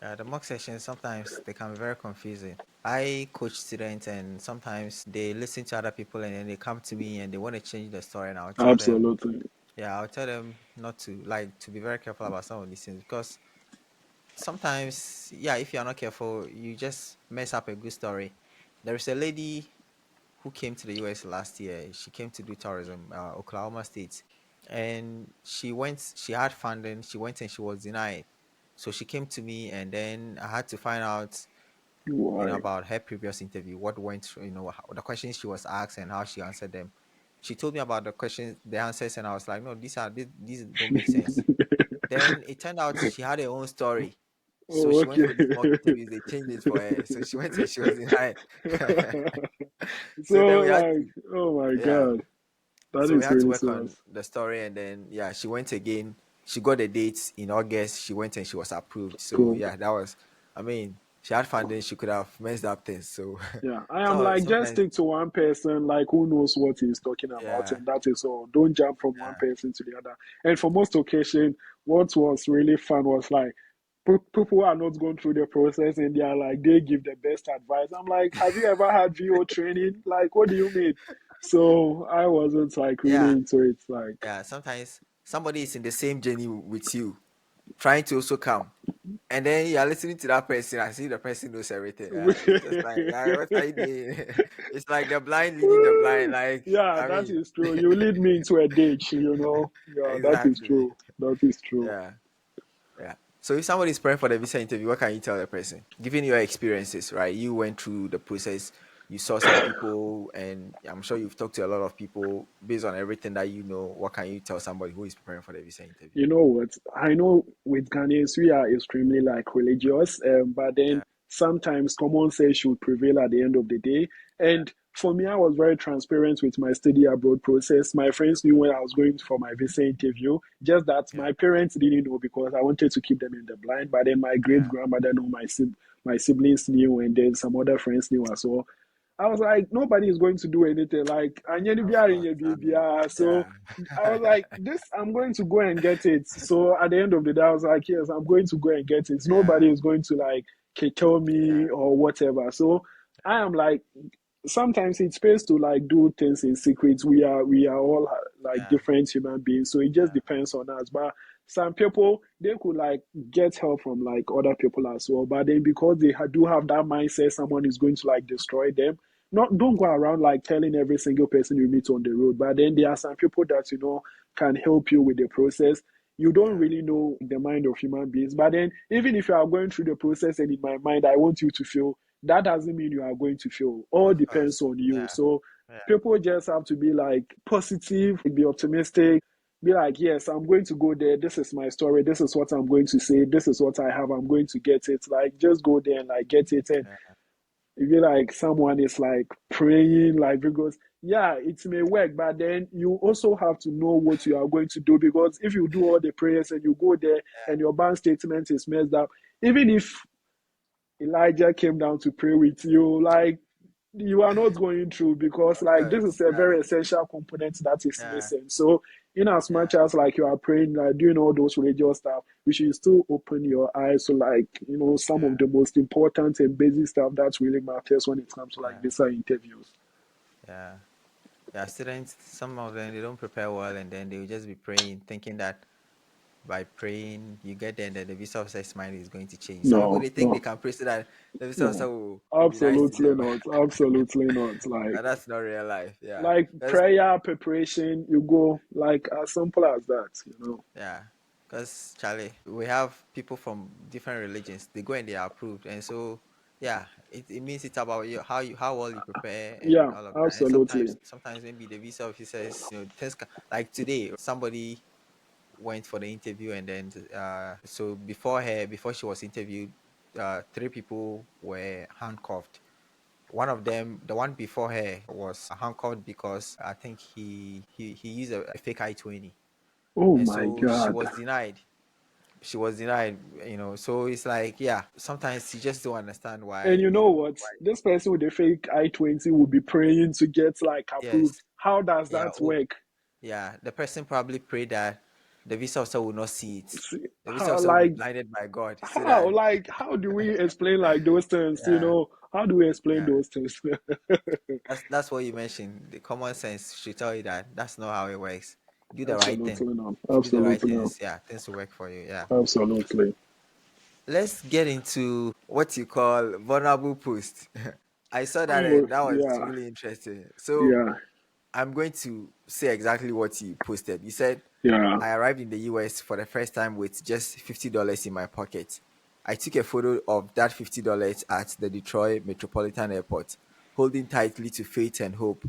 Yeah, the mock sessions sometimes they can be very confusing. I coach students and sometimes they listen to other people and then they come to me and they want to change the story and I'll tell them, absolutely. yeah, I'll tell them not to like to be very careful about some of these things because sometimes, yeah, if you're not careful, you just mess up a good story. There is a lady who came to the US last year. She came to do tourism, Oklahoma State, and she went. She had funding. She went and she was denied. So she came to me, and then I had to find out, Why? about her previous interview, what went through, how, the questions she was asked and how she answered them. She told me about the questions, the answers, and I was like, no, these don't make sense. Then it turned out she had her own story. So Oh, she went okay. for these mock interviews. They changed it for her. So she went and she was denied. So So then we had like, to, oh my yeah. God, that So we is had to really work so. on the story, and then yeah, she went again. She got the dates in August. She went and she was approved. So Cool. yeah, that was. I mean, she had funding. She could have messed up things. So, Yeah, I am so like just sometimes, stick to one person, like who knows what he's talking about, yeah, and that is all. Don't jump from one yeah, person to the other. And for most occasion, what was really fun was like people are not going through the process and they are like they give the best advice. I'm like, have you ever had VO training? Like, what do you mean? So I wasn't like really Yeah, into it. Like, yeah. Sometimes somebody is in the same journey with you, trying to also come, and then you are listening to that person. I see the person knows everything. It's just like, what are you doing? It's like the blind leading the blind. Like, yeah, I that mean, is true. You lead me into a ditch, you know. Yeah, that is exactly. true. That is true. Yeah. Yeah. So if somebody is preparing for the visa interview, what can you tell the person? Given your experiences, right? You went through the process, you saw some people, and I'm sure you've talked to a lot of people. Based on everything that you know, what can you tell somebody who is preparing for the visa interview? You know what? I know with Ghanaians, we are extremely like religious, but then Yeah, sometimes common sense should prevail at the end of the day. And for me, I was very transparent with my study abroad process. My friends knew when I was going for my visa interview, just that yeah, my parents didn't know because I wanted to keep them in the blind. But then my great yeah. grandmother knew, my siblings knew, and then some other friends knew as well. I was like, nobody is going to do anything. Like, Of course. I mean, so yeah, I was like, this, I'm going to go and get it. So at the end of the day, I was like, yes, I'm going to go and get it. yeah, Nobody is going to like tell yeah, me or whatever. So I am like, sometimes it's best to like do things in secret. We are all like yeah, different human beings, so it just yeah. depends on us. But some people they could like get help from like other people as well. But then because they do have that mindset, someone is going to like destroy them. Not don't go around like telling every single person you meet on the road. But then there are some people that can help you with the process. You don't Yeah. really know the mind of human beings. But then even if you are going through the process and in my mind, I want you to feel that doesn't mean you are going to fail. All Of depends course. on you. Yeah, So yeah, people just have to be like positive, be optimistic, be like, yes, I'm going to go there. This is my story. This is what I'm going to say. This is what I have. I'm going to get it. Like, just go there and like get it. And yeah. if you like someone is like praying, like because yeah, it may work, but then you also have to know what you are going to do because if you do all the prayers and you go there and your bank statement is messed up, even if Elijah came down to pray with you. Like, you are not going through because, Of like, this is course. a Yeah, very essential component that is yeah, missing. So, in as yeah, much as, like, you are praying, like, doing all those religious stuff, you should still open your eyes to, like, some of yeah, the most important and basic stuff that really matters when it comes to, like, yeah, visa interviews. yeah. Yeah, students, some of them they don't prepare well and then they will just be praying, thinking that by praying you get there and then the visa officer's mind is going to change. Some people No, they think they no, can pray so that the visa no. officer will be nice to Absolutely them. not. Absolutely not. And that's not real life. Yeah. Like Because prayer preparation, you go like as simple as that. yeah. Because Charlie, we have people from different religions. They go and they are approved. And so yeah, it means it's about you how well you prepare and Yeah, all of that. And absolutely. sometimes maybe the visa officers, like today, somebody went for the interview and then so before she was interviewed, three people were handcuffed. One of them, the one before her, was handcuffed because I think he used a fake I-20, Oh and my so she God. was denied. She was denied, so it's like, yeah, sometimes you just don't understand And why, you know what? This person with the fake I-20 will be praying to get like approved. yes, How does yeah, that work? yeah, the person probably prayed that the visa officer will not see it. See, The visa how officer will be like blinded by God so how that, like how do we explain like those things? yeah, How do we explain yeah. those things? That's what you mentioned. The common sense should tell you that that's not how it works. Do the right thing. Absolutely not. If you do the right Absolutely not. things, yeah, things will work for you. Yeah. Absolutely. Let's get into what you call vulnerable post. I saw that Oh and that was yeah, really interesting. So yeah, I'm going to say exactly what you posted. You said, yeah. I arrived in the US for the first time with just $50 in my pocket. I took a photo of that $50 at the Detroit Metropolitan Airport, holding tightly to faith and hope.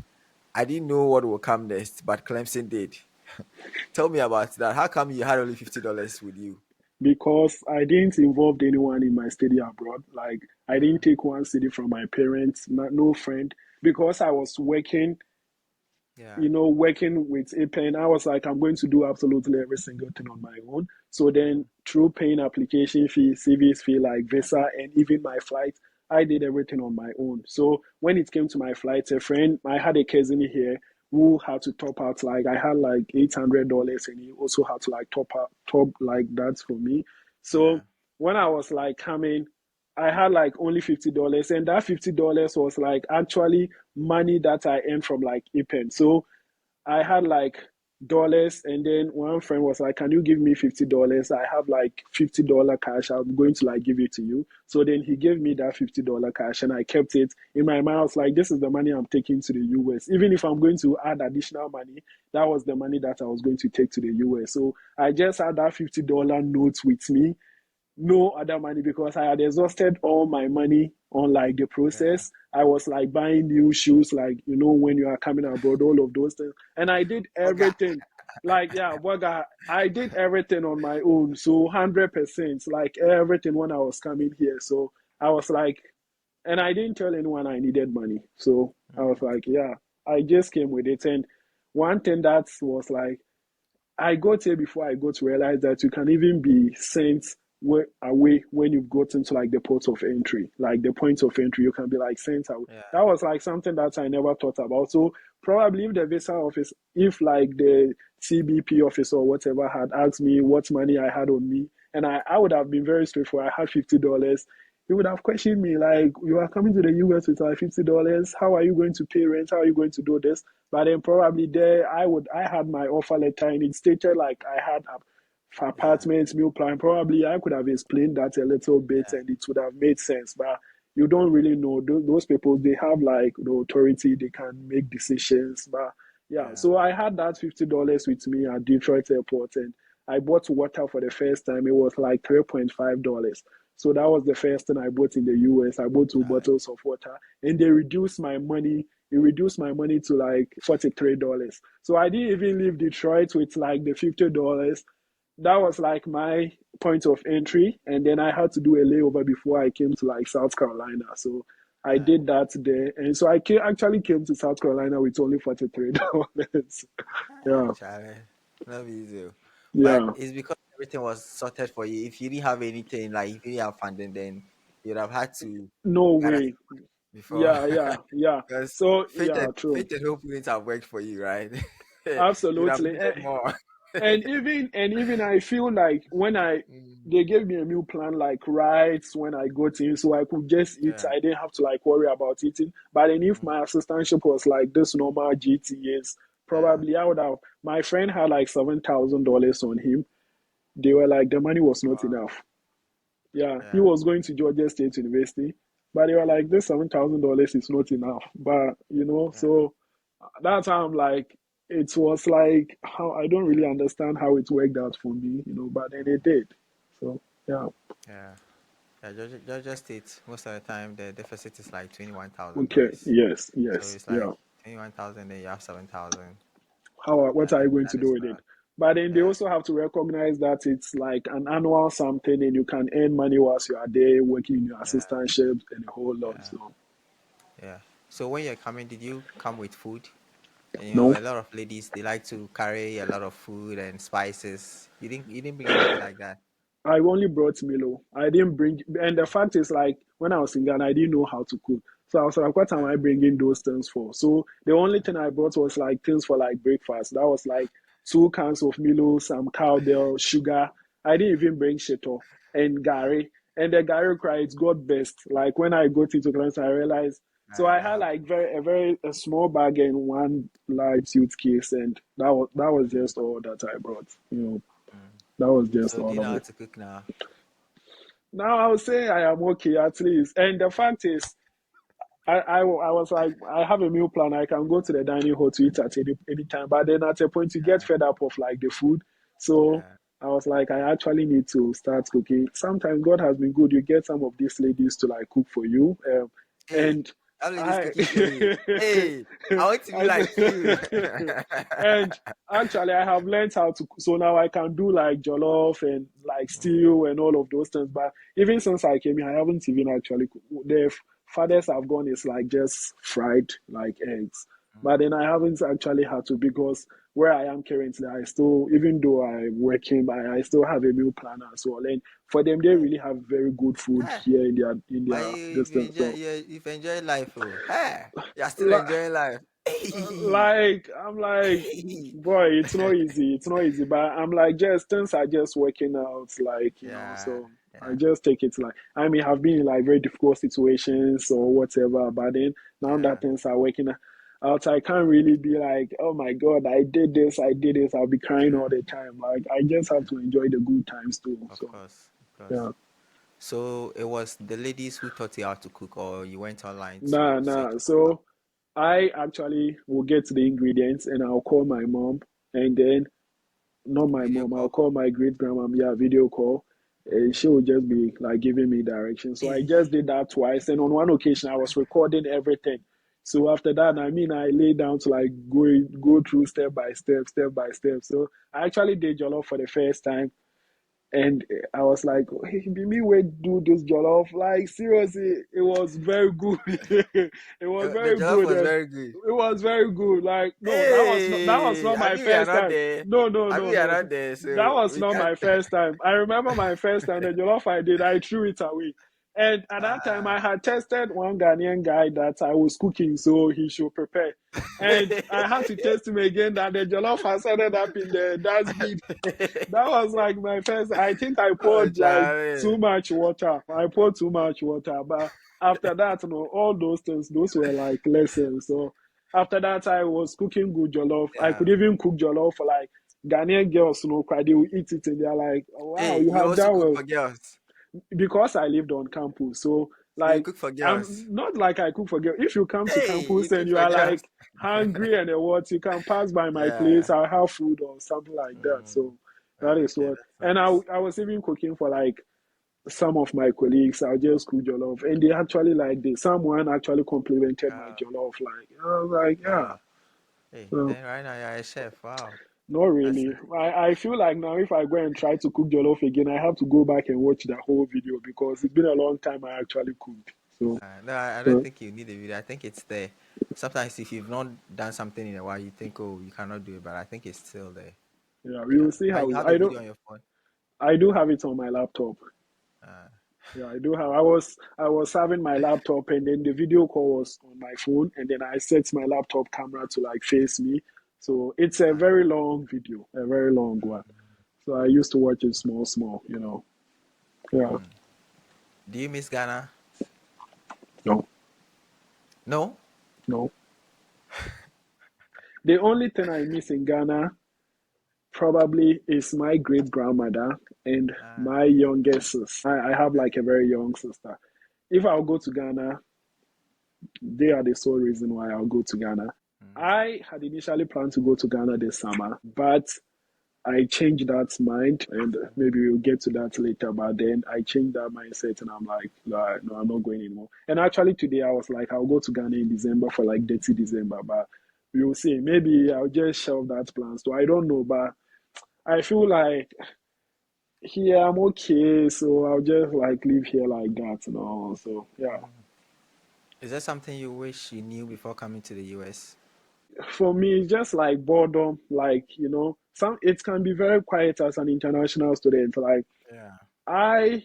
I didn't know what would come next, but Clemson did. Tell me about that. How come you had only $50 with you? Because I didn't involve anyone in my study abroad. Like I didn't take one city from my parents, no friend. Because I was working, Yeah. working with a pen, I was like, I'm going to do absolutely every single thing on my own. So then, through paying application fee, CVs fee, like visa, and even my flight, I did everything on my own. So when it came to my flight, a friend, I had a cousin here who had to top out. Like I had like $800, and he also had to like top like that for me. So Yeah. when I was like coming, I had like only $50, and that $50 was like actually money that I earned from like IPEN. So I had like dollars, and then one friend was like, "Can you give me $50? I have like $50 cash. I'm going to like give it to you." So then he gave me that $50 cash, and I kept it in my mind. I was like, "This is the money I'm taking to the US. Even if I'm going to add additional money, that was the money that I was going to take to the US." So I just had that $50 note with me, no other money, because I had exhausted all my money on like the Yeah. process. I was like buying new shoes, like when you are coming abroad, all of those things, and I did Oga. everything. Like yeah, but I did everything on my own, so 100%, like everything when I was coming here. So I was like, and I didn't tell anyone I needed money. So I was Mm. like, yeah, I just came with it. And one thing that was like, I got here before I got to realize that you can even be sent away when you've gotten to like the port of entry, like the point of entry. You can be like sent away. Yeah. That was like something that I never thought about. So probably if the visa office, if like the CBP office or whatever had asked me what money I had on me, and I would have been very straightforward. I had $50. He would have questioned me like, "You are coming to the US with like $50. How are you going to pay rent? How are you going to do this?" But then probably there, I had my offer letter, and it stated like I had Yeah. apartments, meal plan. Probably I could have explained that a little bit, Yeah. and it would have made sense. But you don't really know those people. They have like the authority. They can make decisions. But yeah, Yeah. so I had that $50 with me at Detroit Airport, and I bought water for the first time. It was like $3.5. So that was the first thing I bought in the US. I bought two Right. bottles of water, and they reduced my money. It reduced my money to like $43. So I didn't even leave Detroit with like the $50. That was like my point of entry, and then I had to do a layover before I came to like South Carolina. So I Right. did that there, and so actually came to South Carolina with only $43. Hey, Yeah, Charlie. Not easy. But yeah, it's because everything was sorted for you. If you didn't have anything, like if you didn't have funding, then you'd have had to no gather way. before. Yeah, yeah, yeah. Because So faith yeah, and true, faith and hope wouldn't have worked for you, right? You'd have absolutely. needed more. And even I feel like when Mm, they gave me a meal plan like right when I got in, so I could just eat. yeah. I didn't have to like worry about eating. But then if Mm, my assistantship was like this normal GTAs, yeah. probably I would have. My friend had like $7,000 on him. They were like the money was not Wow. enough. Yeah, he Yeah. was going to Georgia State University, but they were like this $7,000 is not enough. But Yeah. so that's how I'm like, it was like how I don't really understand how it worked out for me, but then it Mm, did. So yeah, yeah. Yeah. Georgia State, most of the time, the deficit is like twenty-one thousand okay, dollars. yes, So yes, it's yeah. like 21,000, then you have 7,000. What are you going to That do is with it? bad. But then they Yeah. also have to recognize that it's like an annual something, and you can earn money whilst you are there working in your Yeah. assistantship and a whole lot. Yeah. So Yeah. So when you're coming, did you come with food? And no, a lot of ladies they like to carry a lot of food and spices. You didn't bring anything like that. I only brought Milo. I didn't bring, and the fact is, like, when I was in Ghana, I didn't know how to cook. So I was like, what am I Yeah. bringing those things for? So the only Yeah. thing I brought was like things for like breakfast. That was like 2 cans of Milo, some cowbell, sugar. I didn't even bring shito and Gary. And the Gary cry, it's God best. Like when I got into Clemson, I realized. So I had Wow. like a small bag and one large suitcase, and that was Mm, just all that I brought. mm. That was just So do all you know of how it. to cook now? Now I would say I am okay at least. And the fact is, I was like, I have a meal plan. I can go to the dining hall to eat at any time. But then at a point, you get Yeah. fed up of like the food. So Yeah. I was like, I actually need to start cooking. Sometimes God has been good. You get some of these ladies to like cook for you. Hey, And that lady's I, cooking for you. Hey, I want to be I like you. and actually I have learned how to, so now I can do like jollof and like Mm, stew and all of those things. But even since I came here, I haven't even actually the farthest I've gone is like just fried like eggs. But mm. then I haven't actually had to, because where I am currently, I still, even though I'm working, I still have a meal planner as well. And for them, they Hey, really have very good food hey. here in their But you distance. enjoy So you've enjoyed life, oh. Hey, you're still li- enjoying life. Hey. like I'm like, boy, it's not easy. It's not easy. But I'm like, just things are just working out, like Yeah, so I Yeah. just take it like I may have been in like very difficult situations or whatever, but then now Yeah. that things are working out, I can't really be like, oh my God, I did this, I did this. I'll be crying all the time. Like I just have to enjoy the good times too. Of So course. Of course. yeah, So it was the ladies who taught you how to cook, or you went online to search nah. it out? So I actually will get the ingredients and I'll call my mom and then not my Video mom. I'll call. call my great grandma. Yeah, video call. And she will just be like giving me directions. So I Hey. just did that twice. And on one occasion, I was recording everything. So after that, I mean, I lay down to like go through step by step, step by step. So I actually did jollof for the first time. And I was like, hey, be me we do this jollof. Like seriously, it was very good. It was The very jollof good. was And very good. it was very good. Like no, that was Hey, not I my mean we are first not time. there. No, no, I no, mean we are no. not there, That so was we not can't. my first time. I remember my first time, the jollof I did, I threw it away. And at that time, Ah. I had tested one Ghanaian guy that I was cooking, so he should prepare. And I had to test him again that the jollof has ended up in the dustbin. That was like my first. I think I Oh, poured like too Charlie. much water. I poured too much water, but after that, all those things, those were like lessons. So after that, I was cooking good jollof. I Yeah. could even cook jollof for like Ghanaian girls, they will eat it and they're like, oh, wow, Hey, you you have also done cook well for girls. because I lived on campus. So So you like cook for I'm girls. not like I cook for girls. If you come to Hey, you campus and cook you for are girls. like hungry and what, you can pass by my place. Yeah. I'll have food or something like that. Mm. So that is Okay, what. that's And nice. I was even cooking for like some of my colleagues. I'll just cook jollof, and they actually like this. Someone actually complimented my Uh, jollof. Like I was like, yeah. wow. Hey, So then right now you're a chef. Wow. not That's really. I feel like now if I go and try to cook jollof again, I have to go back and watch the whole video because it's been a long time I actually cooked. So. No, I don't uh, think you need a video. I think it's there. Sometimes if you've not done something in a while, you think, oh, you cannot do it, but I think it's still there. Yeah, we Yeah. will see But how you have the I don't video on your phone. I do have it on my laptop. Uh, Yeah, I do have I was having my laptop and then the video call was on my phone and then I set my laptop camera to like face me. So it's a uh, very long video, a very long one. So I used to watch it small. Yeah. mm. Do you miss Ghana? No, No? no. The only thing I miss in Ghana probably is my great grandmother and Uh, my youngest sister. I have like a very young sister. If I'll go to Ghana, they are the sole reason why I'll go to Ghana. mm, I had initially planned to go to Ghana this summer, but I changed that mind, and maybe we'll get to that later. But then I changed that mindset, and I'm like, no, I'm not going anymore. And actually, today I was like, I'll go to Ghana in December for like 30 December, but we'll see. Maybe I'll just shelve that plan. So I don't know, but I feel like here I'm okay, so I'll just like live here like that. So yeah. mm. Is there something you wish you knew before coming to the US? For me, it's just like boredom. Like, some it can be very quiet as an international student. Like Yeah. I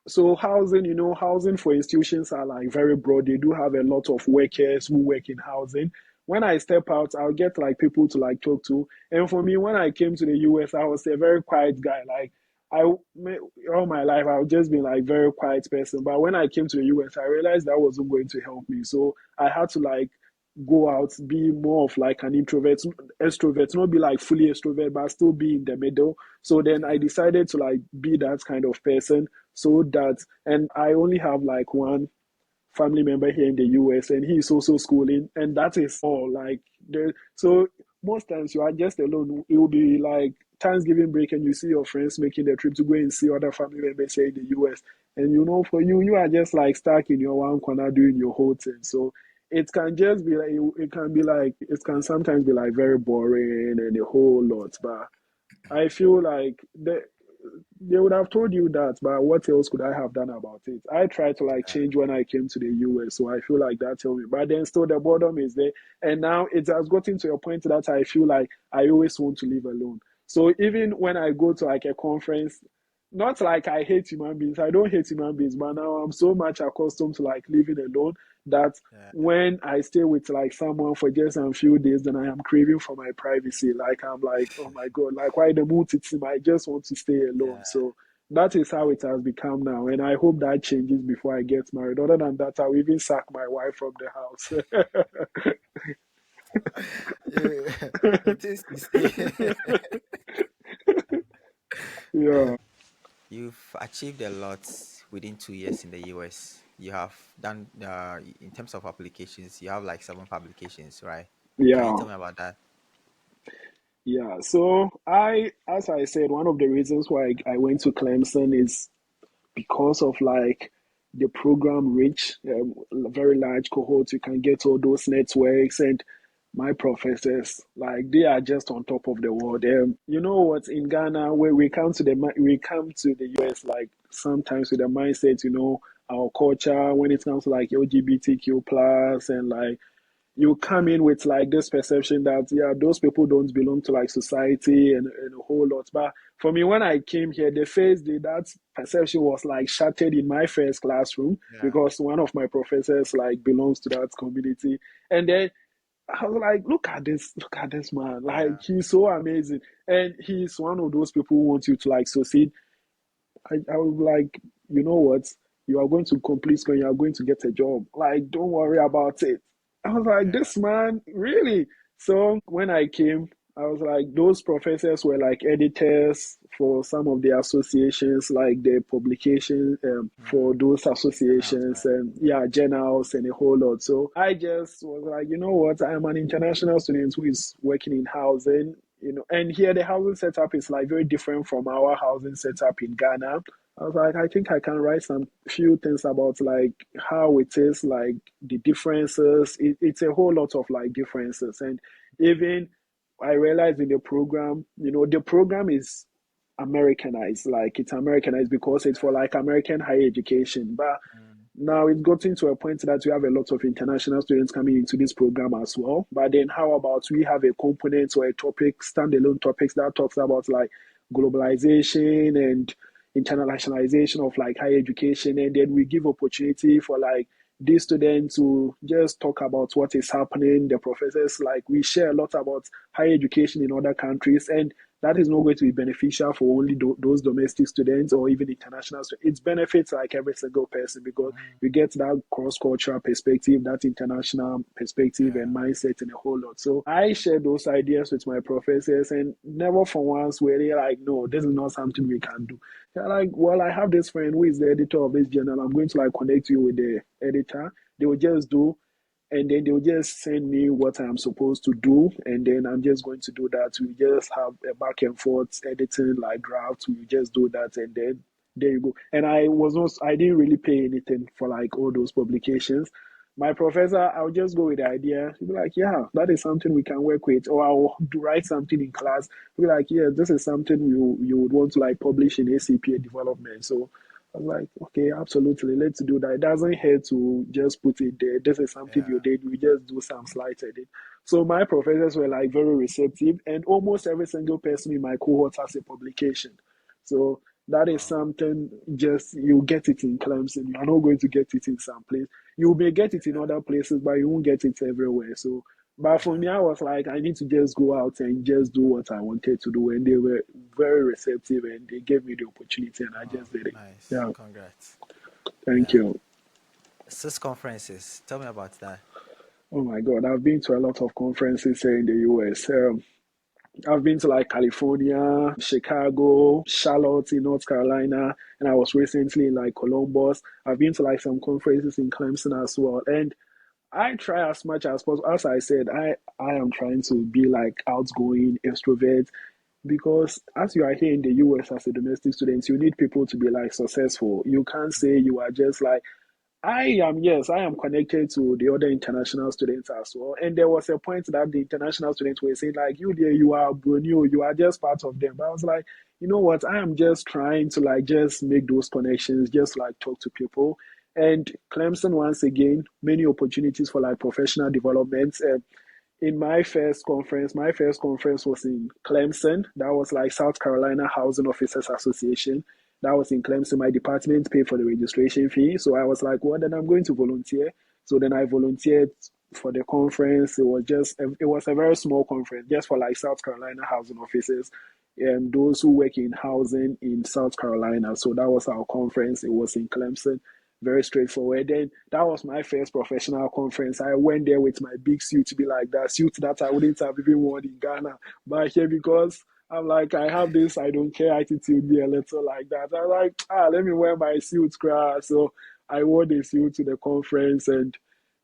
so housing for institutions are like very broad. They do have a lot of workers who work in housing. When I step out, I'll get like people to like talk to. And for me, when I came to the US, I was a very quiet guy. Like I all my life, I've just been like very quiet person. But when I came to the US, I realized that wasn't going to help me. So I had to like go out, be more of like an extrovert, not be like fully extrovert, but still be in the middle. So then I Yeah. decided to like be that kind of person so that, and I only have like one family member here in the US and he is also schooling and that is all like so most times you are just alone. It will be like Thanksgiving break and you see your friends making the trip to go and see other family members here in the US and for you are just like stuck in your one corner doing your whole thing. So it can just be like it can be like it can sometimes be like very boring and a whole lot, but I feel like they would have told you that, but what else could I have done about it? I tried to like Yeah. change when I came to the US, so I feel like that told me. But then still the boredom is there. And now it has gotten to a point that I feel like I always want to live alone. So even when I go to like a conference, not like I hate human beings, I don't hate human beings, but now I'm so much accustomed to like living alone that Yeah. when I stay with like someone for just a few days, then I am craving for my privacy. Like I'm like, oh my God, like why the mood it's I just want to stay alone. Yeah. So that is how it has become now. And I hope that changes before I get married. Other than that, I'll even sack my wife from the house. Yeah, the things you say. Yeah. You've achieved a lot within 2 years in the US. You have done, in terms of applications, you have like 7 publications, right? Can you Yeah. tell me about that? Yeah. So as I said, one of the reasons why I went to Clemson is because of like the program reach, very large cohorts. You can get all those networks, and my professors, like they are just on top of the world. You know what? In Ghana, where we come to the US, like sometimes with the mindset, our culture when it comes to like LGBTQ plus and like you come Yeah. in with like this perception that yeah, those people don't belong to like society and a whole lot. But for me, when I came here, the first day that perception was like shattered in my first classroom Yeah. because one of my professors like belongs to that community. And then I was like, look at this man. Like Yeah. he's so amazing. And he's one of those people who want you to like succeed. I was like, you know what? You are going to complete school, you are going to get a job. Like, don't worry about it. I was like, Yeah. this man, really? So when I came, I was like, those professors were like editors for some of the associations, like the publication for those Journals, associations, right? and yeah, journals and a whole lot. So I just was like, you know what? I am an international student who is working in housing, and here the housing setup is like very different from our housing setup in Ghana. I was like, I think I can write some few things about like how it is, like the differences. It's a whole lot of like differences. And even I realized in the program, the program is Americanized, like it's Americanized because it's for Yeah. like American higher education. But Mm. now it's gotten to a point that we have a lot of international students coming into this program as well. But then how about we have a component or a topic, standalone topics that talks about like globalization and internationalization of like higher education, and then we give opportunity for like these students to just talk about what is happening. The professors, like we share a lot about higher education in other countries, and that is not going to be beneficial for only those domestic students or even international students. It benefits like every single person because Mm. you get that cross-cultural perspective, that international perspective and Yeah. mindset and a whole lot. So I share those ideas with my professors, and never for once were they like, no, this is not something we can do. They're like, well, I have this friend who is the editor of this journal. I'm going to like connect you with the editor. They will just do, and then they'll just send me what I'm supposed to do, and then I'm just going to do that. We just have a back and forth editing like drafts. We just do that, and then there you go. And I didn't really pay anything for like all those publications. My professor, I'll just go with the idea. He'll be like, yeah, that is something we can work with. Or I'll write something in class. He'll be like, yeah, this is something you would want to like publish in ACPA development. So I was like, okay, absolutely, let's do that. It doesn't hurt to just put it there. This is something you Yeah. did. We just do some slight edit. So my professors were like very receptive, and almost every single person in my cohort has a publication. So that is Wow. something just you get it in Clemson. You are not going to get it in some place. You may get it in Yeah. other places, but you won't get it everywhere. So, but for Yeah. me, I was like, I need to just go out and just do what I wanted to do, and they were very receptive, and they gave me the opportunity, and I Oh, just did it. nice. Yeah. Congrats. Thank Yeah. you. CIS conferences. Tell me about that. Oh my God, I've been to a lot of conferences here in the US. I've been to like California, Chicago, Charlotte in North Carolina, and I was recently in like Columbus. I've been to like some conferences in Clemson as well. And I try as much as possible. As I said, I am trying to be like outgoing, extrovert, because as you are here in the US as a domestic student, you need people to be like successful. You can't say you are just like yes, I am connected to the other international students as well. And there was a point that the international students were saying, like, you there, you are Brunio, you are just part of them. But I was like, you know what? I am just trying to like just make those connections, just like talk to people. And Clemson, once again, many opportunities for like professional development. In my first conference was in Clemson. That was like South Carolina Housing Officers Association. That was in Clemson. My department paid for the registration fee. So I was like, well, then I'm going to volunteer. So then I volunteered for the conference. It was a very small conference, just for like South Carolina housing officers. those who work in housing in South Carolina. So that was our conference. It was in Clemson. Very straightforward. Then that was my first professional conference. I went there with my big suit to be like that suit that I wouldn't have even worn in Ghana. But here, because I'm like, I have this I don't care attitude, be a little like that. I'm like, let me wear my suit, crash. So I wore the suit to the conference, and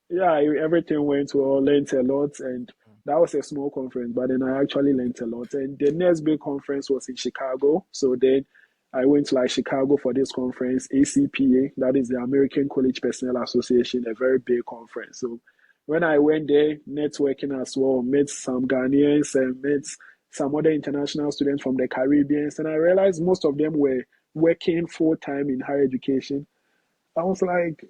yeah, everything went well, learned a lot, and that was a small conference, but then I actually learned a lot. And the next big conference was in Chicago. So then I went to like Chicago for this conference, ACPA, that is the American College Personnel Association, a very big conference. So when I went there, networking as well, met some Ghanaians and met some other international students from the Caribbean, and I realized most of them were working full time in higher education. I was like,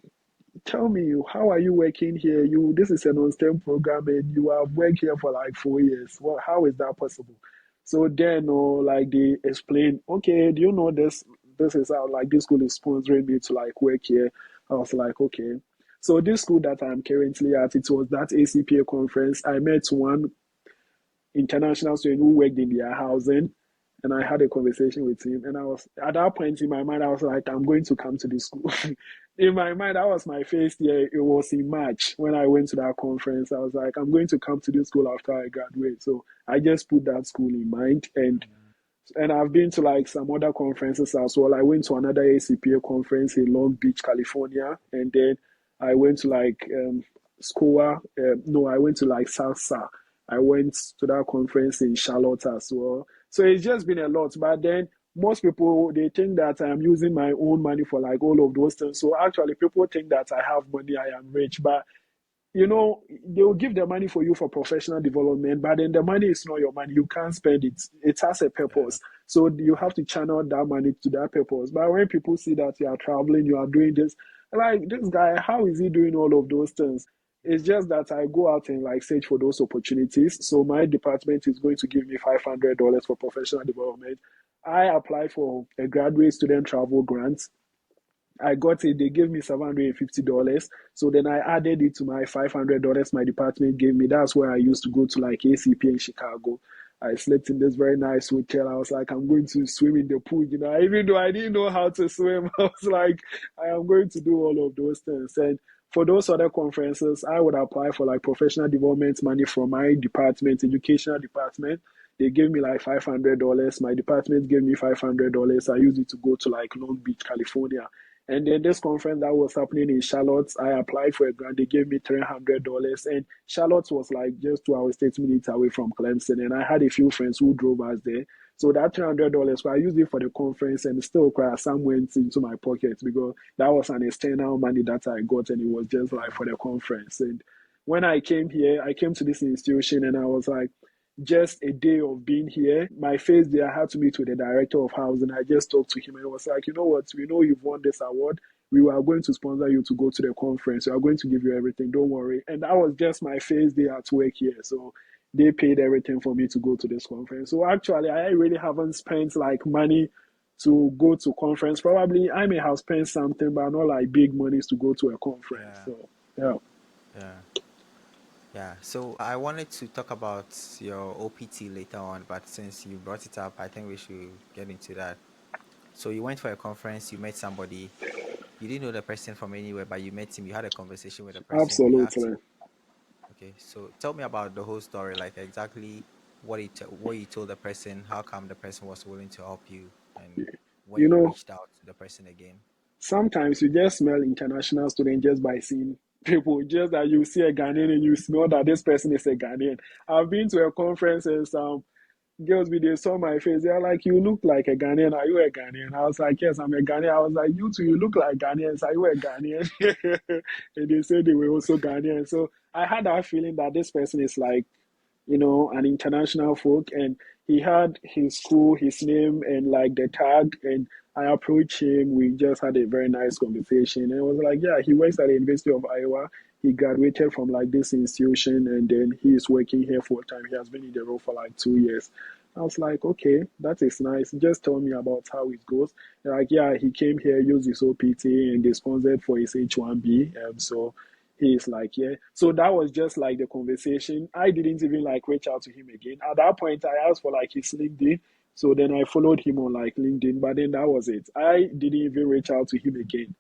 tell me, how are you working here? This is an on-STEM program and you have worked here for like 4 years. Well, how is that possible? So then, like they explained, okay, do you know this? This is how like this school is sponsoring me to like work here. I was like, okay. So this school that I'm currently at, it was that ACPA conference. I met one international student who worked in their housing. And I had a conversation with him. And I was, at that point in my mind, I was like, I'm going to come to this school. In my mind, that was my first year. It was in March when I went to that conference. I was like, I'm going to come to this school after I graduate. So I just put that school in mind. And I've been to like some other conferences as well. I went to another ACPA conference in Long Beach, California, and then I went to like SCOA. No, I went to like Salsa. I went to that conference in Charlotte as well. So it's just been a lot. But then most people they think that I'm using my own money for like all of those things. So actually, people think that I have money, I am rich, but they will give the money for you for professional development, but then the money is not your money. You can't spend it. It has a Yeah. purpose. So you have to channel that money to that purpose. But when people see that you are traveling, you are doing this, like this guy, how is he doing all of those things? It's just that I go out and like search for those opportunities. So my department is going to give me $500 for professional development. I apply for a graduate student travel grant. I got it. They gave me $750. So then I added it to my $500 my department gave me. That's where I used to go to like ACP in Chicago. I slept in this very nice hotel. I was like, I'm going to swim in the pool. Even though I didn't know how to swim, I was like, I am going to do all of those things. And for those other conferences, I would apply for like professional development money from my department, educational department. They gave me like $500. My department gave me $500. I used it to go to like Long Beach, California. And then this conference that was happening in Charlotte, I applied for a grant. They gave me $300. And Charlotte was like just 2 hours, 30 minutes away from Clemson. And I had a few friends who drove us there. So that $300, so I used it for the conference and still some went into my pocket because that was an external money that I got and it was just like for the conference. And when I came here, I came to this institution and I was like, just a day of being here, my first day, I had to meet with the director of housing. I just talked to him and was like, you know what, we know you've won this award. We are going to sponsor you to go to the conference. We are going to give you everything. Don't worry. And that was just my first day at work here. So they paid everything for me to go to this conference. So actually, I really haven't spent like money to go to conference. Probably I may have spent something, but not like big monies to go to a conference. Yeah. So yeah, Yeah. Yeah. So I wanted to talk about your OPT later on, but since you brought it up, I think we should get into that. So you went for a conference, you met somebody, you didn't know the person from anywhere, but you met him, you had a conversation with the person, you asked absolutely. him. Okay, so tell me about the whole story, like exactly what you told the person, how come the person was willing to help you, and when You you know, reached out to the person again. sometimes you just smell international student just by seeing people. Just that you see a Ghanaian and you smell that this person is a Ghanaian. I've been to a conference and some girls they saw my face. They're like, "You look like a Ghanaian. Are you a Ghanaian?" I was like, "Yes, I'm a Ghanaian." I was like, "You too. You look like Ghanaians. Are you a Ghanaian?" And they said they were also Ghanaian. So I had that feeling that this person is like an international folk. And he had his school, his name, and like the tag. And I approached him. We just had a very nice conversation. And I was like, yeah, he works at the University of Iowa. He graduated from like this institution, and then he is working here full time. He has been in the role for like 2 years. I was like, okay, that is nice. Just tell me about how it goes. They're like, yeah, he came here, used his OPT, and they sponsored for his H1B. So he's like, yeah. So that was just like the conversation. I didn't even like reach out to him again. At that point, I asked for like his LinkedIn. So then I followed him on like LinkedIn, but then that was it. I didn't even reach out to him again.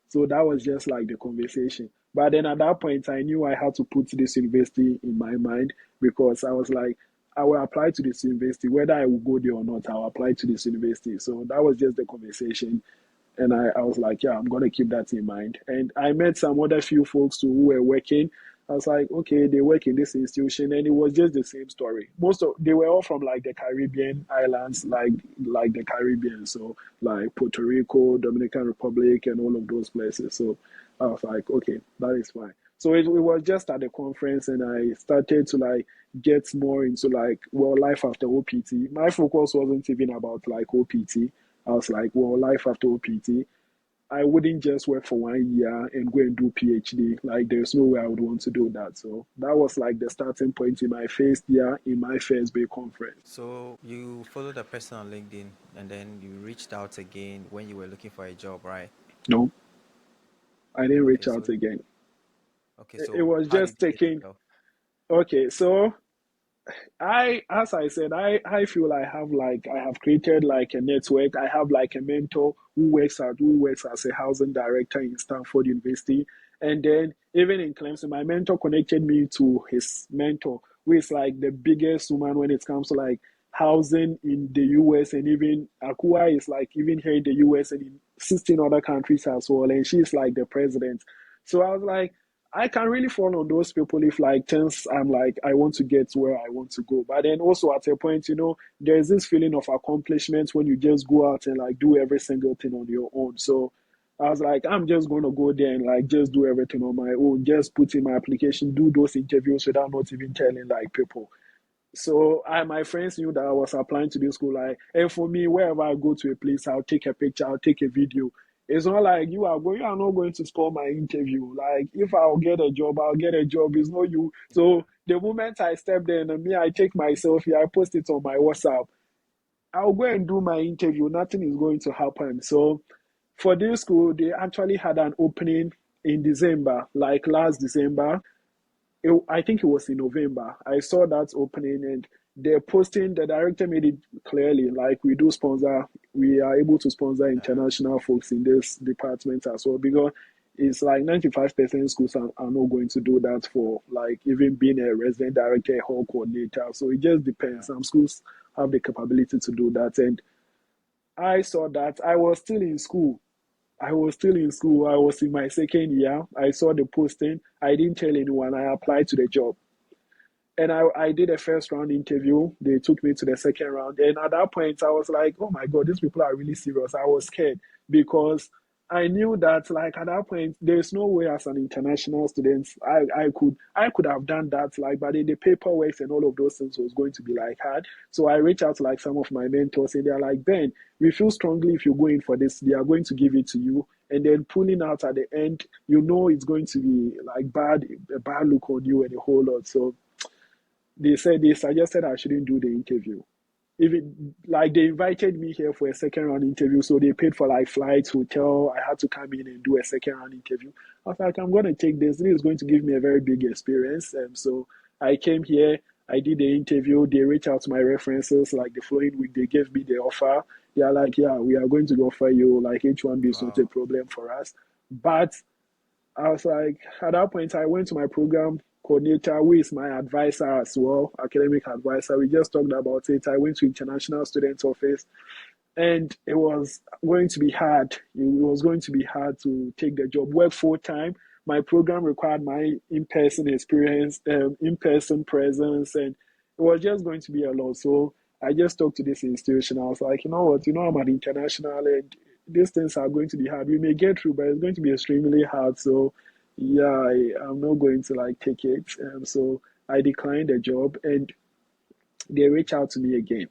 So that was just like the conversation. But then at that point, I knew I had to put this university in my mind because I was like, I will apply to this university, whether I will go there or not, I'll apply to this university. So that was just the conversation. And I was like, yeah, I'm gonna keep that in mind. And I met some other few folks too who were working. I was like, okay, they work in this institution, and it was just the same story. Most of they were all from like the Caribbean islands, like the Caribbean, so like Puerto Rico, Dominican Republic, and all of those places. So I was like, okay, that is fine. So it was just at the conference, and I started to like get more into like life after OPT. My focus wasn't even about like OPT. I was like, life after OPT. I wouldn't just work for 1 year and go and do PhD. Like, there's no way I would want to do that. So that was like the starting point in my first year in my first Bay conference. So you followed a person on LinkedIn and then you reached out again when you were looking for a job, right? No, I didn't Okay, reach so out again. okay, It so was how did just you get the taking. job? Okay, so as I said, I feel I have created like a network. I have like a mentor who works as a housing director in Stanford University. And then even in Clemson, my mentor connected me to his mentor, who is like the biggest woman when it comes to like housing in the US, and even ACUHO-I is like even here in the US and in 16 other countries as well. And she's like the president. So I was like, I can really fall on those people if like things I'm like I want to get where I want to go. But then also at a point, there's this feeling of accomplishment when you just go out and like do every single thing on your own. So I was like, I'm just gonna go there and like just do everything on my own, just put in my application, do those interviews without not even telling like people. So my friends knew that I was applying to this school. Like, and for me, wherever I go to a place, I'll take a picture, I'll take a video. It's not like you are not going to spoil my interview. Like, if I'll get a job, I'll get a job. It's not you. Yeah. So the moment I step there and me, I take my selfie, I post it on my WhatsApp. I'll go and do my interview. Nothing is going to happen. So for this school, they actually had an opening in December, like last December. I think it was in November. I saw that opening, and they're posting. The director made it clearly like we are able to sponsor Yeah. international folks in this department as well, because it's like 95% schools are not going to do that for like even being a resident director, a hall coordinator. So it just Yeah. depends. Some schools have the capability to do that. And I saw that. I was still in school. I was still in school. I was in my second year. I saw the posting. I didn't tell anyone. I applied to the job. And I did a first round interview. They took me to the second round. And at that point, I was like, oh my God, these people are really serious. I was scared because I knew that like at that point, there's no way as an international student, I could have done that, like, but the paperwork and all of those things was going to be like hard. So I reached out to like some of my mentors, and they're like, Ben, we feel strongly if you go in for this, they are going to give it to you. And then pulling out at the end, it's going to be like a bad look on you and a whole lot. So they suggested I shouldn't do the interview. Even like they invited me here for a second round interview, so they paid for like flights, hotel. I had to come in and do a second round interview. I was like, I'm gonna take this. This is going to give me a very big experience. So I came here, I did the interview. They reached out to my references like the following week. They gave me the offer. They are like, yeah, we are going to offer you like H1B is not a Wow. problem for us. But I was like, at that point, I went to my program coordinator, who is my advisor as well, academic advisor. We just talked about it. I went to international students office, and it was going to be hard. It was going to be hard to take the job, work full time. My program required my in-person experience, in-person presence, and it was just going to be a lot. So I just talked to this institution. I was like, you know what, I'm an international, and these things are going to be hard. We may get through, but it's going to be extremely hard. So yeah, I'm not going to like take it. So I declined the job, and they reached out to me again.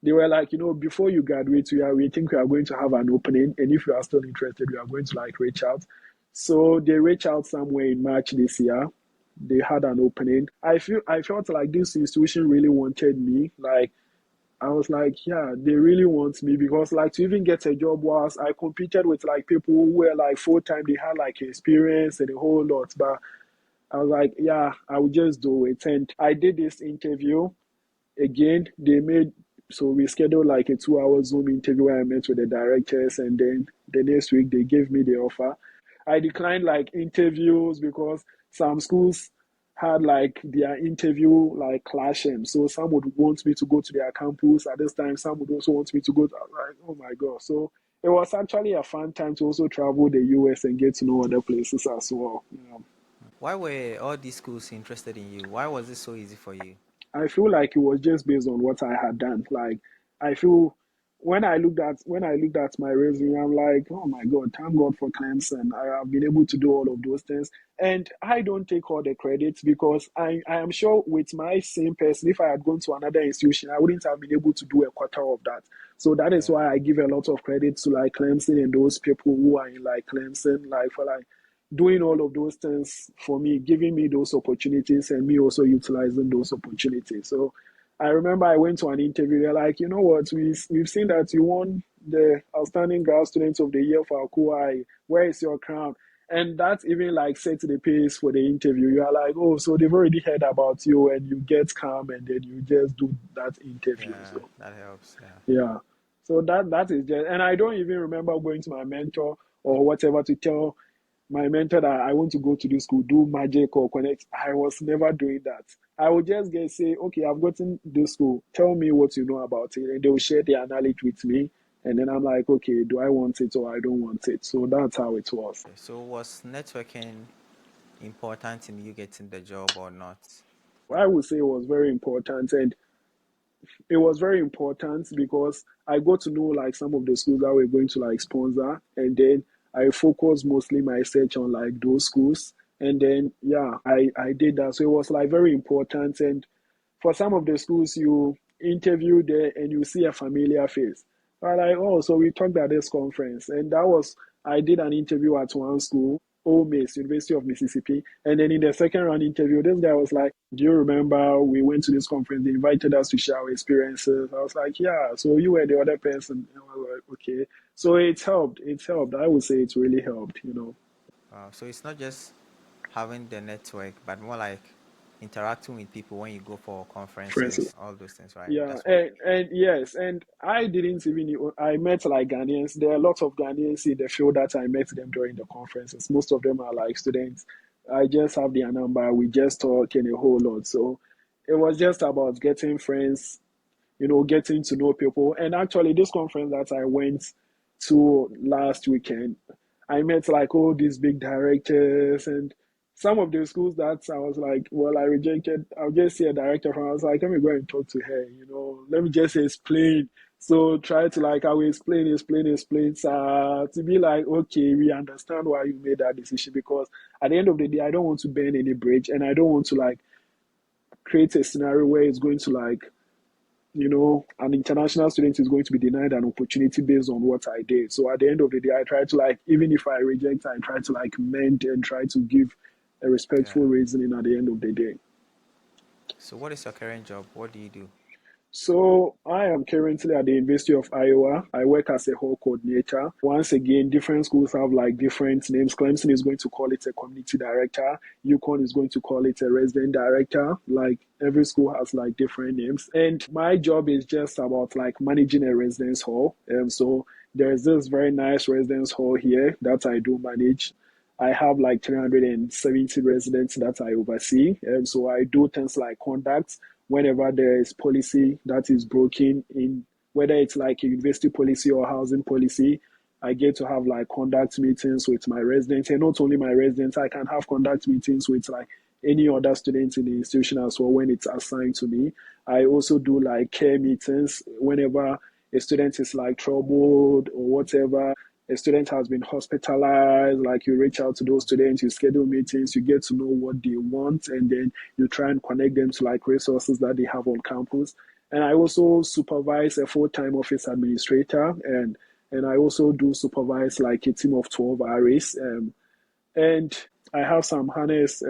They were like, before you graduate, we think we are going to have an opening, and if you are still interested, we are going to like reach out. So they reached out somewhere in March this year. They had an opening. I felt like this institution really wanted me. Like I was like, yeah, they really want me, because like to even get a job was I competed with like people who were like full time. They had like experience and a whole lot, but I was like, yeah, I will just do it. And I did this interview again. They made So we scheduled like a 2 hour Zoom interview where I met with the directors, and then the next week they gave me the offer. I declined like interviews because some schools had like their interview like clashing. So some would want me to go to their campus at this time, some would also want me to go to, like, oh my God. So it was actually a fun time to also travel the US and get to know other places as well. Why were all these schools interested in you? Why was it so easy for you? I feel like it was just based on what I had done. Like I feel when I looked at my resume, I'm like, oh my God, thank God for Clemson. I have been able to do all of those things. And I don't take all the credits because I am sure with my same person, if I had gone to another institution, I wouldn't have been able to do a quarter of that. So that is Yeah, why I give a lot of credit to like Clemson and those people who are in like Clemson, like for like doing all of those things for me, giving me those opportunities and me also utilizing those opportunities. So I remember I went to an interview. They're like, you know what, we've seen that you won the Outstanding Grad Student of the Year for ACUHO-I. Where is your crown? And that even like set the pace for the interview. You are like, oh, so they've already heard about you, and you get calm and then you just do that interview. yeah, So that helps. Yeah. yeah. So that is just, and I don't even remember going to my mentor or whatever to tell my mentor that I want to go to this school, do magic or connect. I was never doing that. I would just get say, okay, I've gotten this school. Tell me what you know about it, and they will share their knowledge with me. And then I'm like, okay, do I want it or I don't want it? So that's how it was. So was networking important in you getting the job or not? I would say it was very important, and it was very important because I got to know like some of the schools that were going to like sponsor, and then I focused mostly my search on like those schools, and then yeah, I did that. So it was like very important, and for some of the schools you interview there and you see a familiar face. But like, oh, so we talked at this conference, and that was I did an interview at one school, Ole Miss, University of Mississippi, and then in the second round interview, this guy was like, "Do you remember we went to this conference? They invited us to share our experiences." I was like, "Yeah." So you were the other person. And I was like, "Okay." So it's helped. It's helped. I would say it's really helped. So it's not just having the network, but more like interacting with people when you go for Friends. conferences, all those things, right? Yeah, That's what. and yes, and I didn't even, I met like Ghanaians. There are lots of Ghanaians in the field that I met them during the conferences. Most of them are like students. I just have their number. We just talk and a whole lot. So it was just about getting friends, getting to know people. And actually, this conference that I went to last weekend, I met like all these big directors and some of the schools that I was like, well, I rejected. I'll just see a director from. I was like, let me go and talk to her. Let me just explain. So try to like, I will explain, to be like, okay, we understand why you made that decision because at the end of the day, I don't want to burn any bridge and I don't want to like create a scenario where it's going to like an international student is going to be denied an opportunity based on what I did. So at the end of the day, I try to like, even if I reject, I try to like mend and try to give a respectful Yeah. reasoning at the end of the day. So what is your current job? What do you do? So I am currently at the University of Iowa. I work as a hall coordinator. Once again, different schools have like different names. Clemson is going to call it a community director. UConn is going to call it a resident director. Like every school has like different names. And my job is just about like managing a residence hall. So there's this very nice residence hall here that I do manage. I have like 370 residents that I oversee. And so I do things like conduct whenever there is policy that is broken in, whether it's like a university policy or housing policy. I get to have like conduct meetings with my residents, and not only my residents, I can have conduct meetings with like any other students in the institution as well when it's assigned to me. I also do like care meetings whenever a student is like troubled or whatever. A student has been hospitalized, like you reach out to those students, you schedule meetings, you get to know what they want, and then you try and connect them to like resources that they have on campus. And I also supervise a full-time office administrator, and I also do supervise like a team of 12 RAs. And I have some harness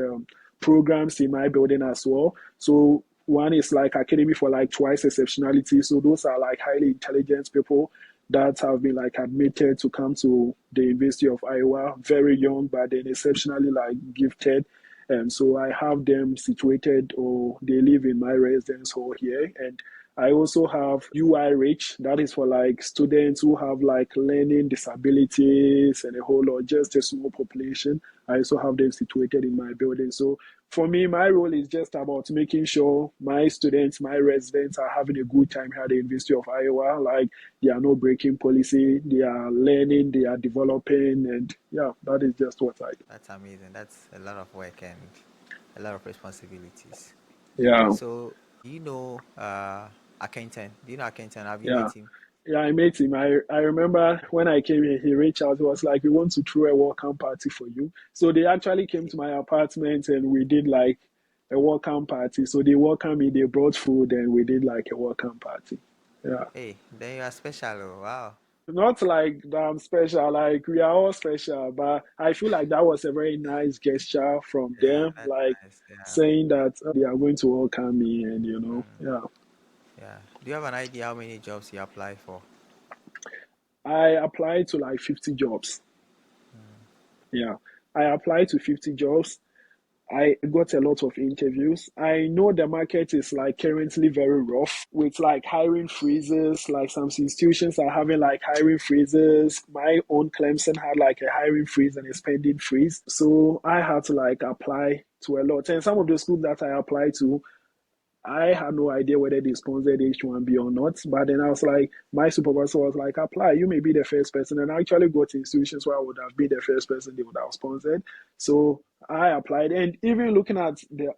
programs in my building as well. So one is like Academy for like twice exceptionality. So those are like highly intelligent people that have been like admitted to come to the University of Iowa, very young, but then exceptionally like gifted. And so I have them situated or they live in my residence hall here. And I also have UI Rich, that is for like students who have like learning disabilities and a whole lot, just a small population. I also have them situated in my building. So for me, my role is just about making sure my students, my residents are having a good time here at the University of Iowa. Like they are not breaking policy, they are learning, they are developing, and yeah, that is just what I do. That's amazing. That's a lot of work and a lot of responsibilities. Yeah, So, do you know Akenton? Do you know Akenton? Have you yeah. met him? Yeah, I met him. I remember when I came here, he reached out. He was like, "We want to throw a welcome party for you." So they actually came Hey, to my apartment and we did like a welcome party. So they welcomed me, they brought food, and we did like a welcome party. Yeah. hey, then you are special. Oh, wow. Not like that I'm special, like we are all special, but I feel like that was a very nice gesture from Yeah, them, that's like nice. Yeah. saying that they are going to welcome me and Mm, yeah. yeah. Do you have an idea how many jobs you apply for? I applied to like 50 jobs. Mm, Yeah. I applied to 50 jobs. I got a lot of interviews. I know the market is like currently very rough with like hiring freezes. Like some institutions are having like hiring freezes. My own Clemson had like a hiring freeze and a spending freeze. So I had to like apply to a lot. And some of the schools that I applied to, I had no idea whether they sponsored H1B or not. But then I was like, my supervisor was like, apply, you may be the first person. And I actually got to institutions where I would have been the first person they would have sponsored. So I applied. And even looking at the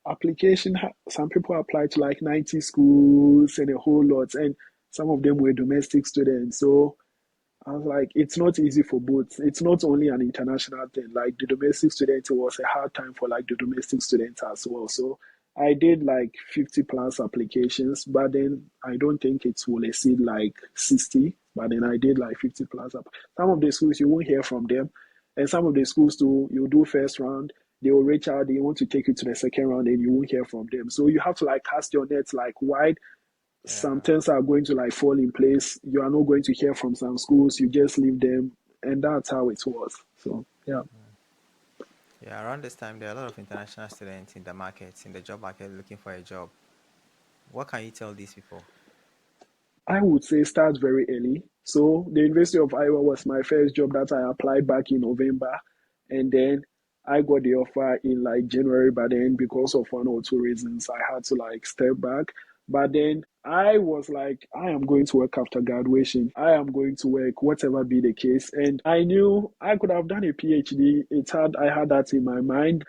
application, some people applied to like 90 schools and a whole lot. And some of them were domestic students. So I was like, it's not easy for both. It's not only an international thing. Like the domestic students, it was a hard time for like the domestic students as well. So I did like 50 plus applications, but then I don't think it will exceed like 60. But then I did like 50 plus. Some of the schools you won't hear from them, and some of the schools too, you do first round, they will reach out, they want to take you to the second round, and you won't hear from them. So you have to like cast your nets like wide. Some yeah. things are going to like fall in place. You are not going to hear from some schools. You just leave them, and that's how it was. So yeah, Mm. Yeah, around this time, there are a lot of international students in the market, in the job market, looking for a job. What can you tell these people? I would say start very early. So the University of Iowa was my first job that I applied back in November, and then I got the offer in like January. But then because of one or two reasons, I had to like step back. But then I was like, I am going to work after graduation. I am going to work, whatever be the case. And I knew I could have done a PhD. I had that in my mind.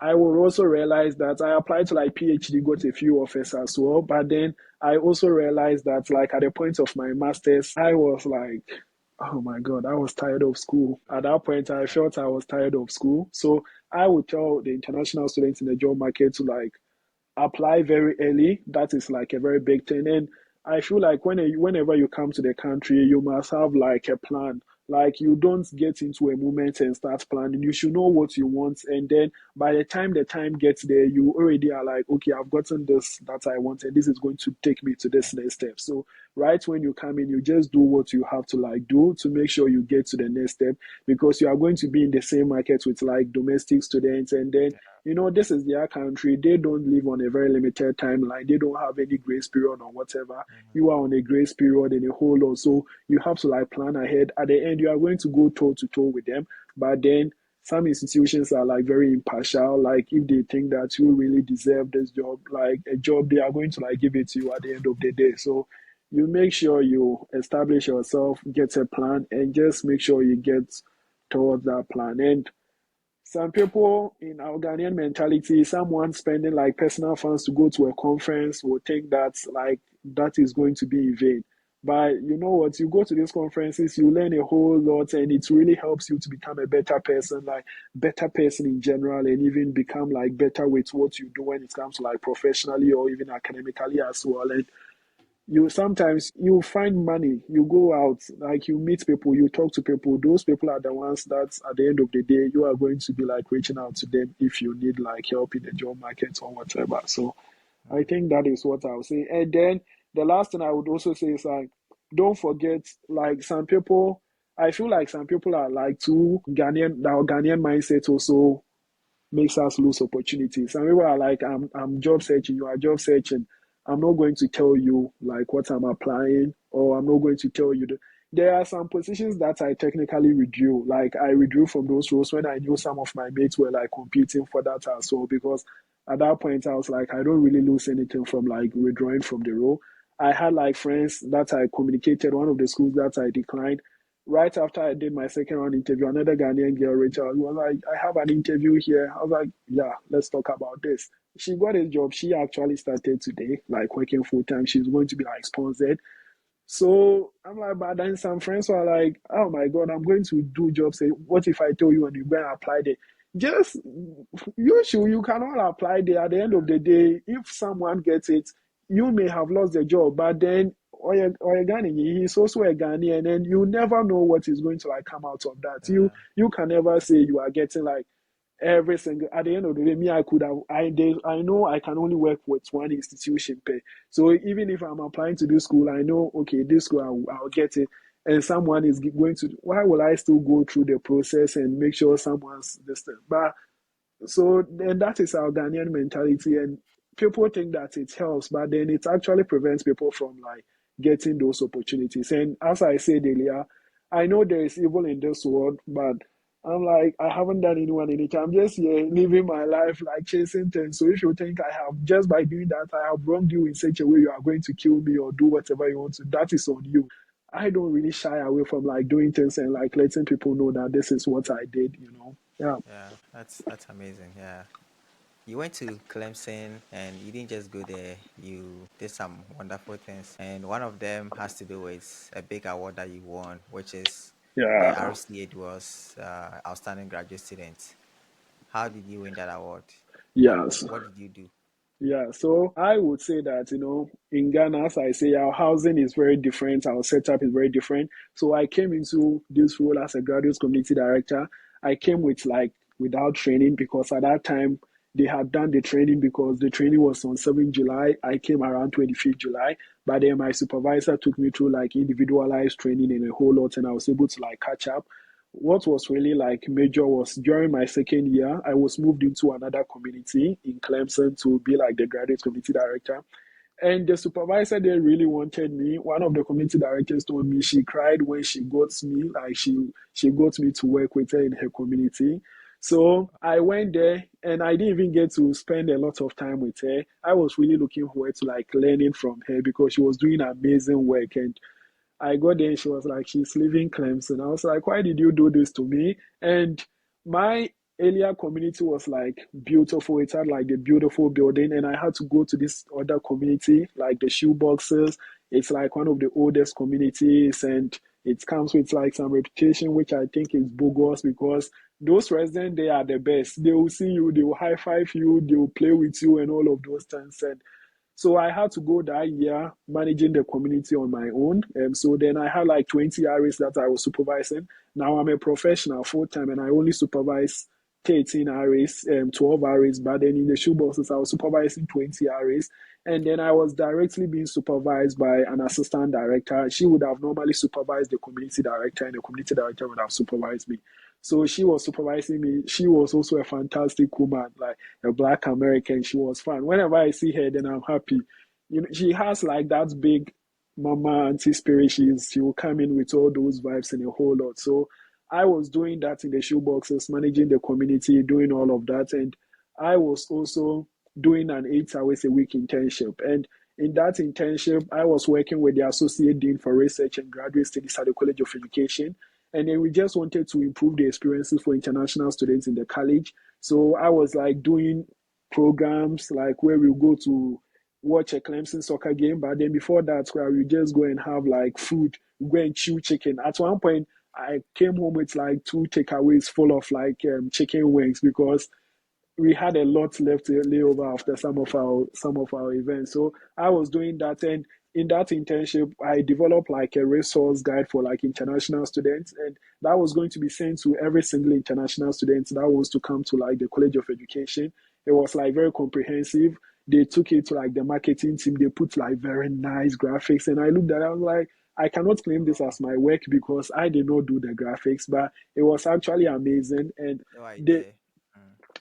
I will also realize that I applied to like PhD, got a few offers as well. But then I also realized that like at the point of my master's, I was like, oh my God, I was tired of school. At that point, I Yeah. felt I was tired of school. So I would tell the international students in the job market to like apply very early. That is like a very big thing. And I feel like whenever you come to the country, you must have like a plan. Like you don't get into a moment and start planning. You should know what you want, and then by the time gets there, you already are like, okay, I've gotten this that I want, and this is going to take me to this next step. So right when you come in, you just do what you have to like do to make sure you get to the next step, because you are going to be in the same market with like domestic students, and then this is their country. They don't live on a very limited timeline. They don't have any grace period or whatever. Mhm. You are on a grace period and a whole lot. So you have to like plan ahead. At the end, you are going to go toe to toe with them. But then some institutions are like very impartial. Like if they think that you really deserve this job, like a job, they are going to like give it to you at the end of the day. So you make sure you establish yourself, get a plan, and just make sure you get towards that plan. And some people in our Ghanaian mentality, someone spending like personal funds to go to a conference will think that like that is going to be in vain. But you know what? You go to these conferences, you learn a whole lot, and it really helps you to become a better person, like better person in general, and even become like better with what you do when it comes to like professionally or even academically as well. And you sometimes you find money, you go out, like you meet people, you talk to people. Those people are the ones that at the end of the day you are going to be like reaching out to them if you need like help in the job market or whatever. So I think that is what I'll say. And then the last thing I would also say is like, don't forget, like some people, I feel like some people are like too Ghanaian. Our Ghanaian mindset also makes us lose opportunities. Some people are like, I'm job searching, you are job searching. I'm not going to tell you like what I'm applying, or I'm not going to tell you. There are some positions that I technically withdrew. Like I withdrew from those roles when I knew some of my mates were like competing for that as well. Because at that point I was like, I don't really lose anything from like withdrawing from the role. I had like friends that I communicated. One of the schools that I declined. Right after I did my second round interview, another Ghanaian girl, Rachel, was like, I have an interview here. I was like, yeah, let's talk about this. She got a job. She actually started today, like working full time. She's going to be like sponsored. So I'm like, but then some friends were like, oh my God, I'm going to do jobs. Say, what if I tell you and you go and apply there? Just you cannot apply there. At the end of the day, if someone gets it, you may have lost the job. But then or a Ghanaian, he's also a Ghanaian, and you never know what is going to like come out of that. Yeah. You can never say you are getting like every single at the end of the day, me, I could have I know I can only work with one institution per. So even if I'm applying to this school, I know okay, this school I'll get it. And someone is going to, why will I still go through the process and make sure someone's this thing? But so then that is our Ghanaian mentality, and people think that it helps, but then it actually prevents people from like getting those opportunities. And as I said earlier, I know there is evil in this world, but I'm like, I haven't done anyone anything. I'm just here living my life, like chasing things. So if you think I have, just by doing that, I have wronged you in such a way you are going to kill me or do whatever you want to, that is on you. I don't really shy away from like doing things and like letting people know that this is what I did, you know. Yeah. Yeah, that's amazing. Yeah. You went to Clemson and you didn't just go there, you did some wonderful things. And one of them has to do with a big award that you won, which is the Yeah. RCA was Outstanding Graduate Student. How did you win that award? Yes. What did you do? Yeah. So I would say that, in Ghana, as I say, our housing is very different. Our setup is very different. So I came into this role as a graduate community director. I came with like without training because at that time they had done the training because the training was on 7th July. I came around 25th July. But then my supervisor took me through like individualized training and a whole lot, and I was able to like catch up. What was really like major was during my second year, I was moved into another community in Clemson to be like the graduate community director. And the supervisor there really wanted me. One of the community directors told me she cried when she got me, like she got me to work with her in her community. So I went there and I didn't even get to spend a lot of time with her. I was really looking forward to like learning from her because she was doing amazing work. And I got there and she was like, she's leaving Clemson. I was like, why did you do this to me? And my earlier community was like beautiful. It had like a beautiful building, and I had to go to this other community, like the shoe boxes. It's like one of the oldest communities, and it comes with like some reputation, which I think is bogus because those residents, they are the best. They will see you, they will high five you, they will play with you, and all of those things. And so I had to go that year managing the community on my own. So then I had like 20 RAs that I was supervising. Now I'm a professional full time and I only supervise 13 RAs, 12 RAs. But then in the shoeboxes, I was supervising 20 RAs. And then I was directly being supervised by an assistant director. She would have normally supervised the community director, and the community director would have supervised me. So she was supervising me. She was also a fantastic woman, like a Black American. She was fun. Whenever I see her, then I'm happy. She has like that big mama auntie spirit. She will come in with all those vibes and a whole lot. So I was doing that in the shoeboxes, managing the community, doing all of that, and I was also doing an 8 hours a week internship. And in that internship, I was working with the associate dean for research and graduate studies at the College of Education. And then we just wanted to improve the experiences for international students in the college. So I was like doing programs like where we go to watch a Clemson soccer game, but then before that, where we just go and have like food, we go and chew chicken. At one point, I came home with like two takeaways full of like chicken wings because we had a lot left to lay over after some of our events. So I was doing that, and in that internship, I developed like a resource guide for like international students, and that was going to be sent to every single international student that wants to come to like the College of Education. It was like very comprehensive. They took it to like the marketing team. They put like very nice graphics, and I looked at it. I was like, I cannot claim this as my work because I did not do the graphics, but it was actually amazing. And No they idea. Mm.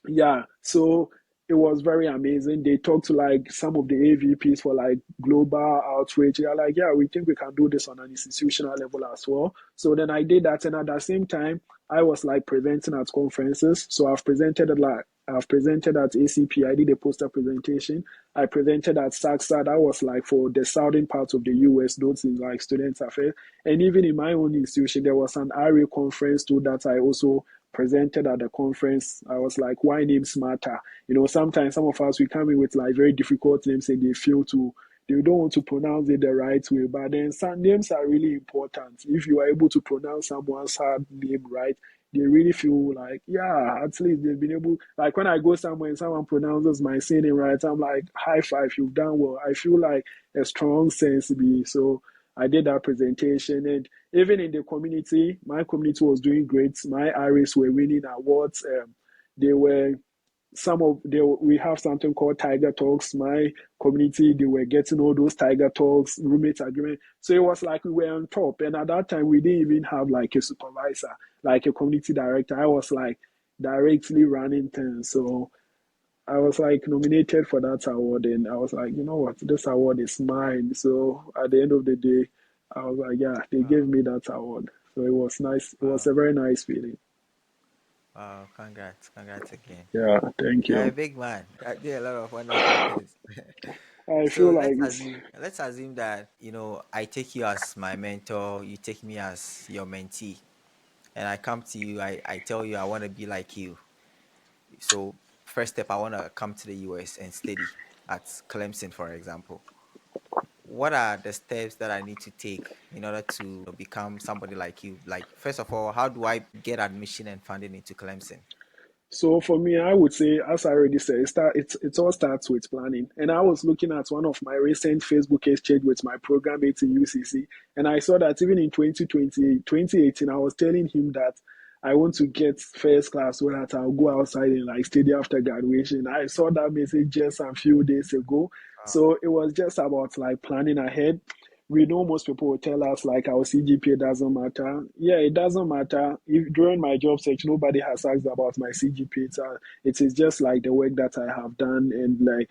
yeah, so it was very amazing. They talked to like some of the AVPs for like global outreach. They're like, yeah, we think we can do this on an institutional level as well. So then I did that, and at the same time, I was like presenting at conferences. So I've presented at ACP. I did a poster presentation. I presented at SACSA. That was like for the southern parts of the US, those in like student affairs. And even in my own institution, there was an RA conference too that I also presented at the conference. I was like, why names matter? Sometimes some of us we come in with like very difficult names and they don't want to pronounce it the right way. But then some names are really important. If you are able to pronounce someone's hard name right, they really feel like, yeah, at least they've been able. Like when I go somewhere and someone pronounces my surname right, I'm like, high five, you've done well. I feel like a strong sense to be. So I did that presentation, and even in the community, my community was doing great. My RAs were winning awards. They were we have something called Tiger Talks. My community, they were getting all those Tiger Talks, roommate agreement. So it was like we were on top. And at that time, we didn't even have like a supervisor, like a community director. I was like directly running things. So I was like nominated for that award, and I was like, you know what, this award is mine. So at the end of the day, I was like, yeah, they gave Wow. me that award. So it was nice. It was Wow. a very nice feeling. Wow. Congrats. Congrats again. Yeah, thank You're a you. big man. I did a lot of wonderful things. I So feel like it's let's assume that, I take you as my mentor, you take me as your mentee, and I come to you, I tell you I want to be like you. So first step, I want to come to the US and study at Clemson, for example. What are the steps that I need to take in order to become somebody like you? Like, first of all, how do I get admission and funding into Clemson? so for me, I would say, as I already said, it all starts with planning. And I was looking at one of my recent Facebook exchange with my program mate in UCC, and I saw that even in 2018, I was telling him that I want to get first class so that I'll go outside and like study after graduation. I saw that message just a few days ago. Wow. So it was just about like planning ahead. We know most people will tell us like our CGPA doesn't matter. Yeah, it doesn't matter. If during my job search, nobody has asked about my CGPA. It is just like the work that I have done, and like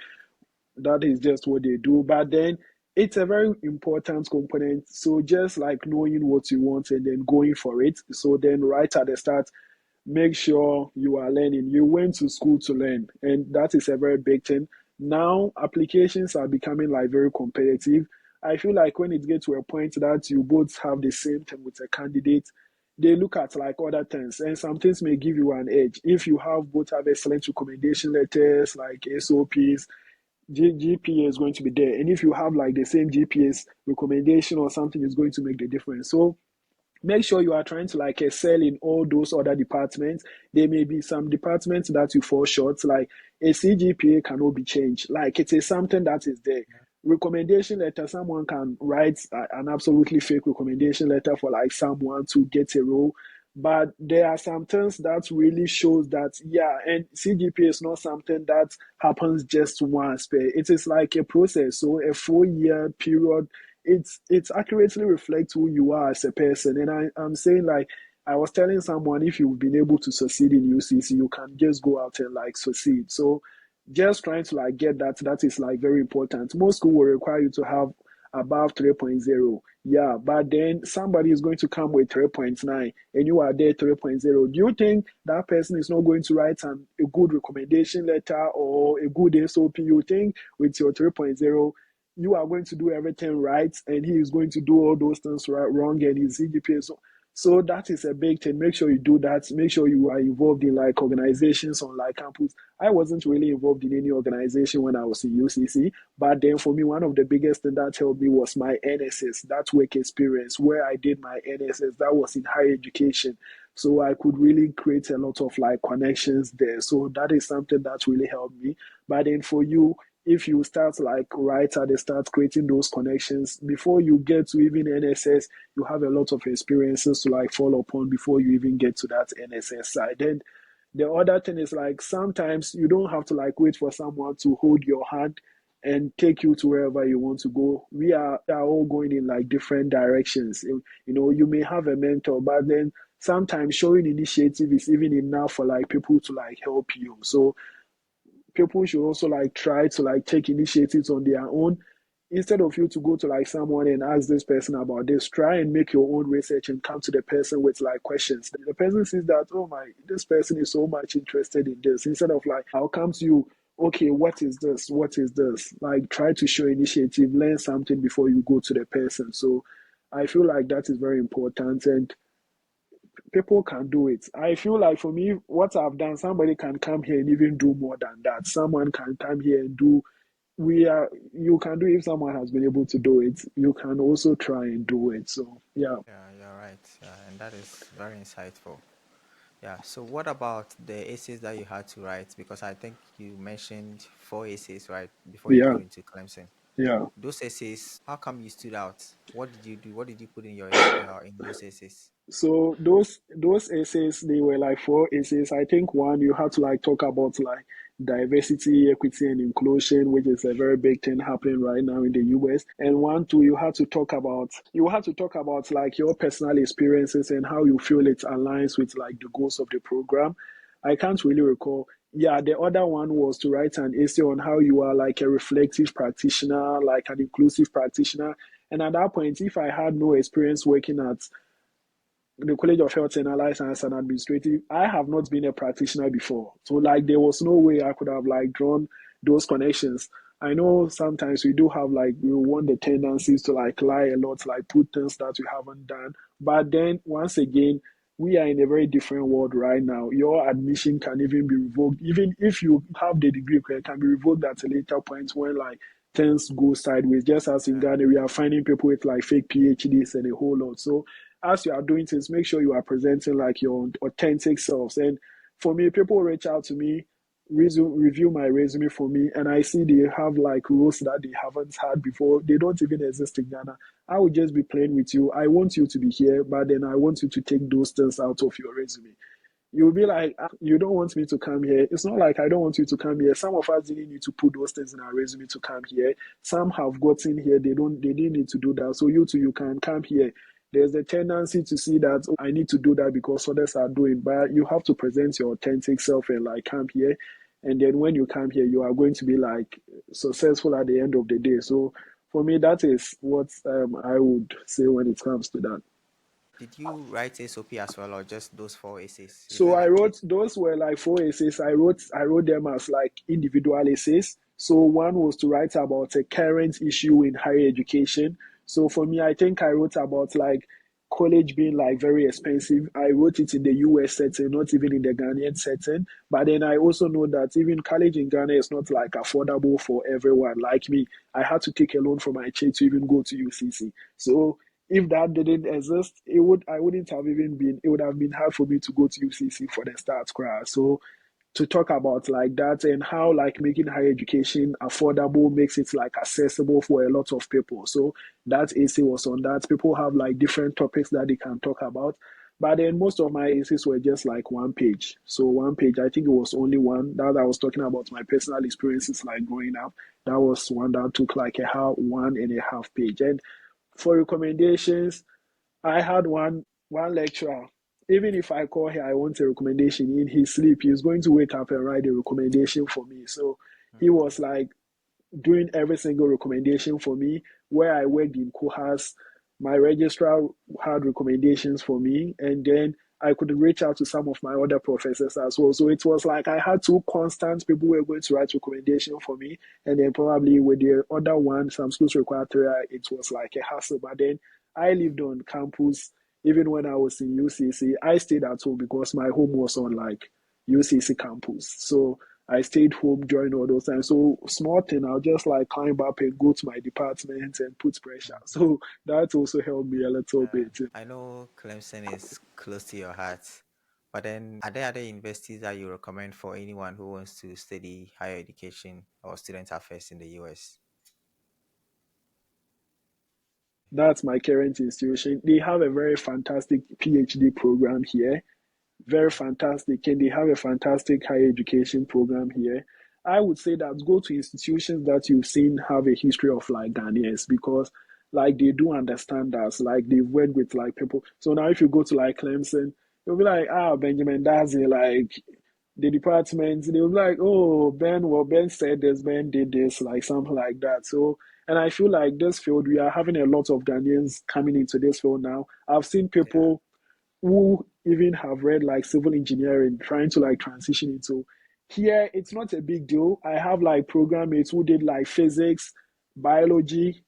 that is just what they do. But then it's a very important component. So just like knowing what you want and then going for it. So then right at the start, make sure you are learning. You went to school to learn, and that is a very big thing. Now applications are becoming like very competitive. I feel like when it gets to a point that you both have the same thing with a candidate, they look at like other things, and some things may give you an edge. If you both have excellent recommendation letters like SOPs, GPA is going to be there, and if you have like the same GPA's recommendation or something, is going to make the difference. So make sure you are trying to like excel in all those other departments. There may be some departments that you fall short, like a CGPA cannot be changed. Like it is something that is there. Recommendation letter, someone can write an absolutely fake recommendation letter for like someone to get a role. But there are some things that really shows that, yeah, and CGPA is not something that happens just once. But it is like a process. So a 4 year period, it's accurately reflects who you are as a person. And I'm saying like I was telling someone, if you've been able to succeed in UCC, you can just go out and like succeed. So just trying to like get that is like very important. Most school will require you to have above 3.0. Yeah, but then somebody is going to come with 3.9 and you are there 3.0. Do you think that person is not going to write a good recommendation letter or a good SOP? You think with your 3.0 you are going to do everything right and he is going to do all those things wrong and his CGPA. So that is a big thing. Make sure you do that. Make sure you are involved in like organizations on like campus. I wasn't really involved in any organization when I was in UCC, but then for me, one of the biggest thing that helped me was my NSS, that work experience where I did my NSS. That was in higher education. So I could really create a lot of like connections there. So that is something that really helped me. But then for you, if you start like right at the start creating those connections before you get to even NSS, you have a lot of experiences to like fall upon before you even get to that NSS side. Then the other thing is like sometimes you don't have to like wait for someone to hold your hand and take you to wherever you want to go. We are all going in like different directions. You may have a mentor, but then sometimes showing initiative is even enough for like people to like help you. So people should also like try to like take initiatives on their own. Instead of you to go to like someone and ask this person about this, try and make your own research and come to the person with like questions. The person sees that, oh my, this person is so much interested in this. Instead of like, I'll come to you, okay, what is this? What is this? Like, try to show initiative, learn something before you go to the person. So I feel like that is very important. And people can do it. I feel like for me, what I've done, somebody can come here and even do more than that. Someone can come here and do. You can do if someone has been able to do it. You can also try and do it. So yeah, Yeah, you're right. Yeah, and that is very insightful. Yeah. So what about the essays that you had to write? Because I think you mentioned four essays, right, before you yeah, got into Clemson. yeah. Those essays, how come you stood out? What did you do? What did you put in in those essays? So those essays, they were like four essays. I think one you had to like talk about like diversity, equity, and inclusion, which is a very big thing happening right now in the US. And one, two, you had to talk about like your personal experiences and how you feel it aligns with like the goals of the program. I can't really recall. Yeah, the other one was to write an essay on how you are like a reflective practitioner, like an inclusive practitioner. And at that point, if I had no experience working at the College of Health and Allied Science and Administrative, I have not been a practitioner before. So like there was no way I could have like drawn those connections. I know sometimes we do have like we want the tendencies to like lie a lot, like put things that we haven't done. But then once again, we are in a very different world right now. Your admission can even be revoked. Even if you have the degree, it can be revoked at a later point when like things go sideways. Just as in Yeah. Ghana, we are finding people with like fake PhDs and a whole lot. So as you are doing things, make sure you are presenting like your authentic selves. And for me, people reach out to me, review my resume for me, and I see they have like roles that they haven't had before. They don't even exist in Ghana. I would just be playing with you. I want you to be here, but then I want you to take those things out of your resume. You'll be like, you don't want me to come here. It's not like I don't want you to come here. Some of us didn't need to put those things in our resume to come here. Some have gotten here. They didn't need to do that. So you too, you can come here. There's a tendency to see that, oh, I need to do that because others are doing, but you have to present your authentic self and like come here. And then when you come here, you are going to be like successful at the end of the day. So for me, that is what I would say when it comes to that. Did you write SOP as well, or just those four essays? Is So it I like wrote those were like four essays. I wrote them as like individual essays. So one was to write about a current issue in higher education. So for me, I think I wrote about like college being like very expensive. I wrote it in the US setting, not even in the Ghanaian setting. But then I also know that even college in Ghana is not like affordable for everyone. Like me, I had to take a loan from my check to even go to UCC. So if that didn't exist, I wouldn't have even been, it would have been hard for me to go to UCC for the start class. So to talk about like that and how like making higher education affordable makes it like accessible for a lot of people. So that essay was on that. People have like different topics that they can talk about. But then most of my essays were just like one page. So one page, I think it was only one that I was talking about my personal experiences like growing up. That was one that took like a half, 1.5 page. And for recommendations, I had one lecturer. Even if I call here, I want a recommendation in his sleep, he's going to wake up and write a recommendation for me. So he was like doing every single recommendation for me. Where I worked in Cohas, my registrar had recommendations for me, and then I could reach out to some of my other professors as well. So it was like I had two constant people who were going to write recommendation for me, and then probably with the other one, some schools required three, it was like a hassle. But then I lived on campus. Even when I was in UCC, I stayed at home because my home was on like UCC campus. So I stayed home during all those times. So small thing, I'll just like climb up and go to my department and put pressure. So that also helped me a little bit. I know Clemson is close to your heart, but then are there other universities that you recommend for anyone who wants to study higher education or student affairs in the US? That's my current institution. They have a very fantastic PhD program here, very fantastic, and they have a fantastic higher education program here. I would say that go to institutions that you've seen have a history of like Ghanaians because like they do understand us, like they've worked with like people. So now if you go to like Clemson, you'll be like, ah, Benjamin Dazi, like the department, they were like, oh, Ben said this, Ben did this, like something like that. So, and I feel like this field, we are having a lot of Ghanaians coming into this field now. I've seen Yeah. people who even have read like civil engineering trying to like transition into here. It's not a big deal. I have like program mates who did like physics, biology,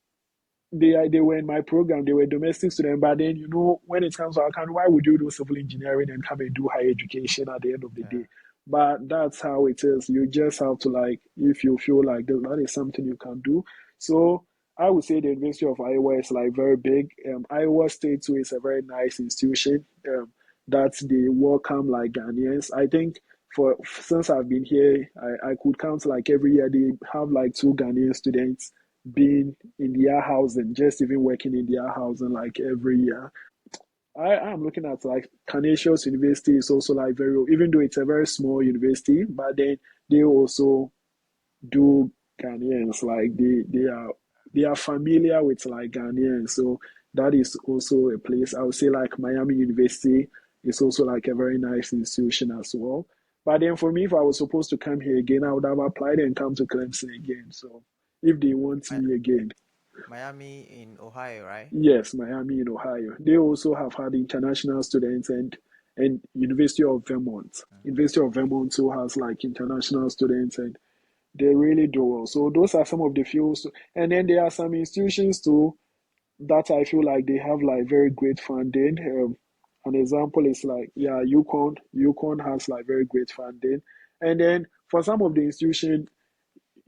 they were in my program. They were domestic students, but then when it comes to account, why would you do civil engineering and come and do higher education at the end of the Yeah. day? But that's how it is. You just have to like, if you feel like that is something you can do. So I would say the University of Iowa is like very big. Iowa State too is a very nice institution. That they welcome like Ghanaians. I think for since I've been here, I could count like every year they have like two Ghanaian students being in their housing, just even working in their housing like every year. I'm looking at like Canisius University is also like very, even though it's a very small university, but then they also do Ghanaians. Like they are familiar with like Ghanaians. So that is also a place. I would say like Miami University is also like a very nice institution as well. But then for me, if I was supposed to come here again, I would have applied and come to Clemson again. So if they want Mi- me again, Miami in Ohio, right? yes, Miami in Ohio. They also have had international students and University of Vermont. University of Vermont too has like international students and they really do well. So those are some of the few. And then there are some institutions too that I feel like they have like very great funding. An example is like, yeah, UConn. UConn has like very great funding. And then for some of the institutions,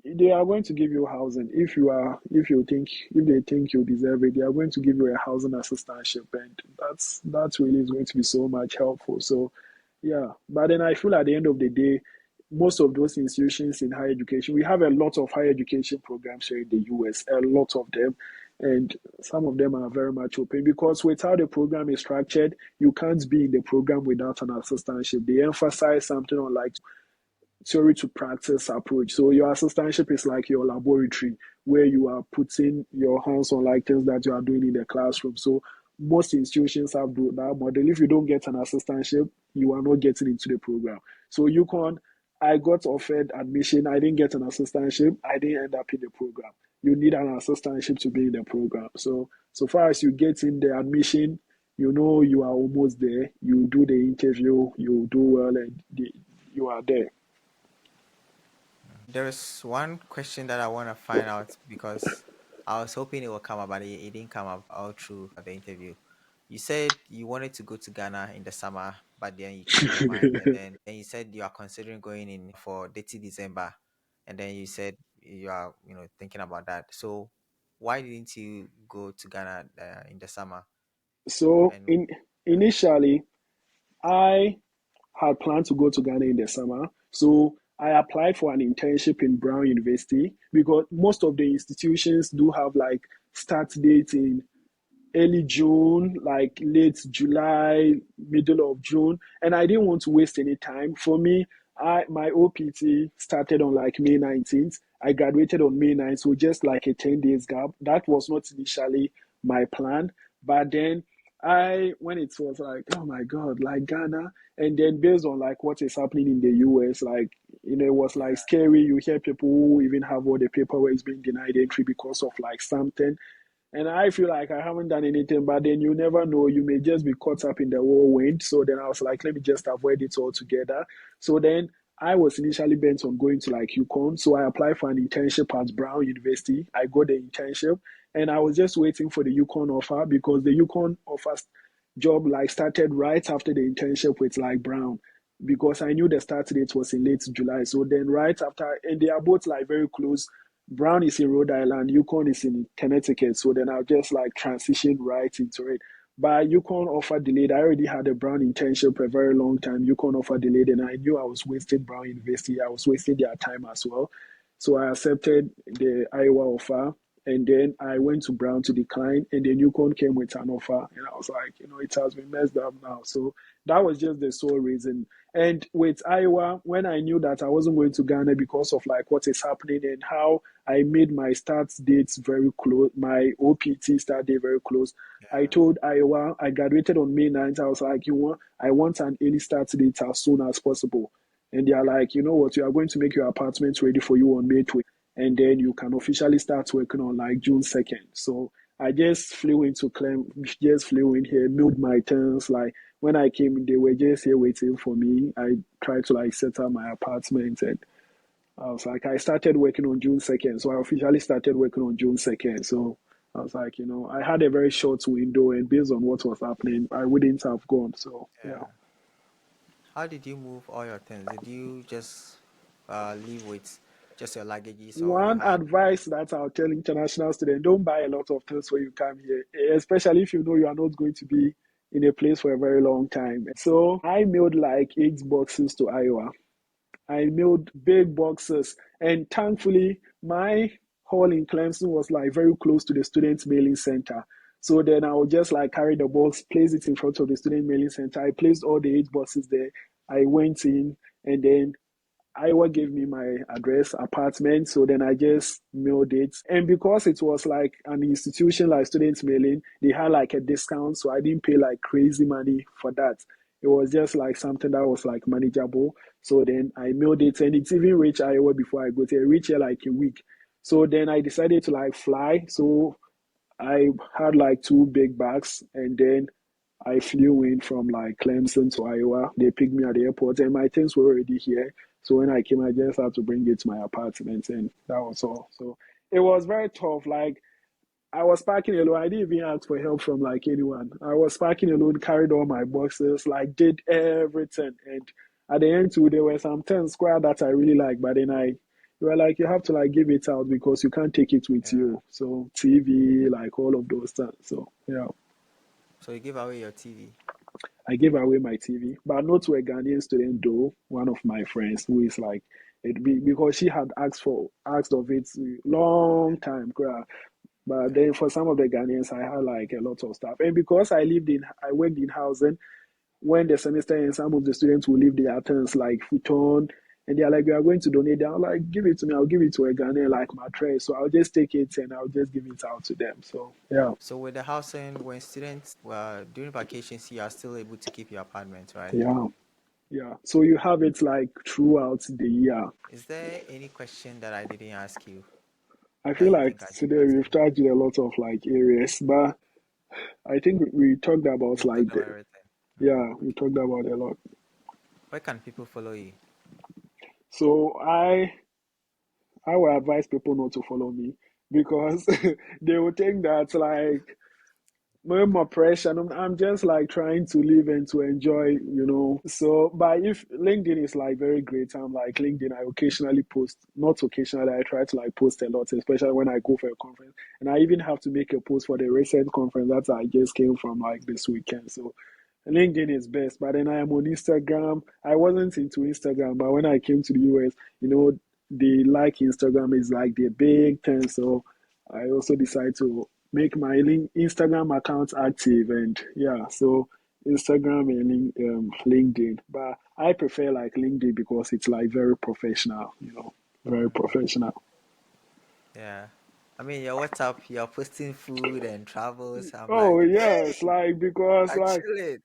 they are going to give you housing if they think you deserve it. They are going to give you a housing assistantship, and that's really is going to be so much helpful. So yeah, but then I feel at the end of the day, most of those institutions in higher education, we have a lot of higher education programs here in the US, a lot of them, and some of them are very much open because with how the program is structured, you can't be in the program without an assistantship. They emphasize something on like theory to practice approach. So your assistantship is like your laboratory where you are putting your hands on like things that you are doing in the classroom. So most institutions have that model. If you don't get an assistantship, you are not getting into the program. So I got offered admission. I didn't get an assistantship. I didn't end up in the program. You need an assistantship to be in the program. So far as you get in the admission, you are almost there. You do the interview, you do well, and you are there. There's one question that I want to find out because I was hoping it would come up, but it didn't come up all through the interview. You said you wanted to go to Ghana in the summer, but then you changed your mind, and then you said you are considering going in for 30 December, and then you said you are, thinking about that. So why didn't you go to Ghana in the summer? So And in initially, I had planned to go to Ghana in the summer. So I applied for an internship in Brown University because most of the institutions do have like start dates in early June, like late July, middle of June, and I didn't want to waste any time. For me, my OPT started on like May 19th. I graduated on May 9th, so just like a 10 days gap. That was not initially my plan, but then when it was like, oh my God, like Ghana, and then based on like what is happening in the US, like it was like yeah, scary. You hear people who even have all the paperwork being denied entry because of like something, and I feel like I haven't done anything, but then you never know. You may just be caught up in the whirlwind. So then I was like, let me just avoid it altogether. So then I was initially bent on going to like UConn. So I applied for an internship at Brown University. I got the internship and I was just waiting for the UConn offer because the UConn offers job like started right after the internship with like Brown because I knew the start date was in late July. So then right after, and they are both like very close. Brown is in Rhode Island, Yukon is in Connecticut. So then I'll just like transition right into it. But Yukon offer delayed. I already had a Brown internship a very long time. Yukon offer delayed, and I knew I was wasting Brown University. I was wasting their time as well. So I accepted the Iowa offer, and then I went to Brown to decline, and then Yukon came with an offer, and I was like, it has been messed up now. So that was just the sole reason. And with Iowa, when I knew that I wasn't going to Ghana because of like what is happening and how I made my start dates very close, my OPT start date very close. I yeah, told Iowa, I graduated on May 9th. I was like, I want an early start date as soon as possible. And they are like, you know what, you are going to make your apartment ready for you on May 20th, and then you can officially start working on like June 2nd. So I just flew into Clem, just flew in here, milled my turns. Like when I came, they were just here waiting for me. I tried to like set up my apartment, and I was like, I started working on June 2nd. So I officially started working on June 2nd. So I was like, I had a very short window, and based on what was happening, I wouldn't have gone. So yeah. Yeah. How did you move all your things? Did you just leave with just your luggages, or you One had? advice that I'll tell international students, don't buy a lot of things when you come here, especially if you know you are not going to be in a place for a very long time. So I mailed like 8 boxes to Iowa. I mailed big boxes, and thankfully, my hall in Clemson was like very close to the student mailing center. So then I would just like carry the box, place it in front of the student mailing center. I placed all the 8 boxes there. I went in, and then Iowa gave me my address, apartment, so then I just mailed it. And because it was like an institution like students mailing, they had like a discount, so I didn't pay like crazy money for that. It was just like something that was like manageable. So then I mailed it, and it even reached Iowa before I got here. It reached here like a week. So then I decided to like fly. So I had like 2 big bags, and then I flew in from like Clemson to Iowa. They picked me at the airport, and my things were already here. So when I came, I just had to bring it to my apartment, and that was all. So it was very tough. Like I was packing alone. I didn't even ask for help from like anyone. I was packing alone, carried all my boxes, like did everything. And at the end too, there were some things square that I really like, but then you were like, you have to like give it out because you can't take it with Yeah. you. So TV, like all of those things. So yeah. So you gave away your TV. I gave away my TV, but not to a Ghanaian student though. One of my friends who is like it be because she had asked of it long time. But Okay. then for some of the Ghanaians, I had like a lot of stuff, and because I worked in housing. When the semester ends, some of the students will leave their things like futon, and they're like, "We are going to donate." I'll like, "Give it to me. I'll give it to a Ghanaian like my tray." So I'll just take it and I'll just give it out to them. So yeah, So with the housing, when students were during vacations, you are still able to keep your apartment, right? yeah, yeah. So you have it like throughout the year. Is there any question that I didn't ask you I that feel you like think I should today ask we've you? touched a lot of like areas, but I think we talked about We've like talked about everything. yeah, we talked about a lot. Where can people follow you? So I would advise people not to follow me because they will think that like more pressure. I'm just like trying to live and to enjoy. So, but if LinkedIn is like very great, I'm like LinkedIn. I occasionally post, not occasionally. I try to like post a lot, especially when I go for a conference. And I even have to make a post for the recent conference that I just came from like this weekend. So, LinkedIn is best. But then I am on Instagram. I wasn't into Instagram, but when I came to the US, the like Instagram is like the big thing. So I also decided to make my Instagram account active, and yeah, so Instagram and LinkedIn. But I prefer like LinkedIn because it's like very professional, very professional. Yeah. I mean, your WhatsApp, you're posting food and travels. I'm Oh like, yes, hey, like because I like chill it.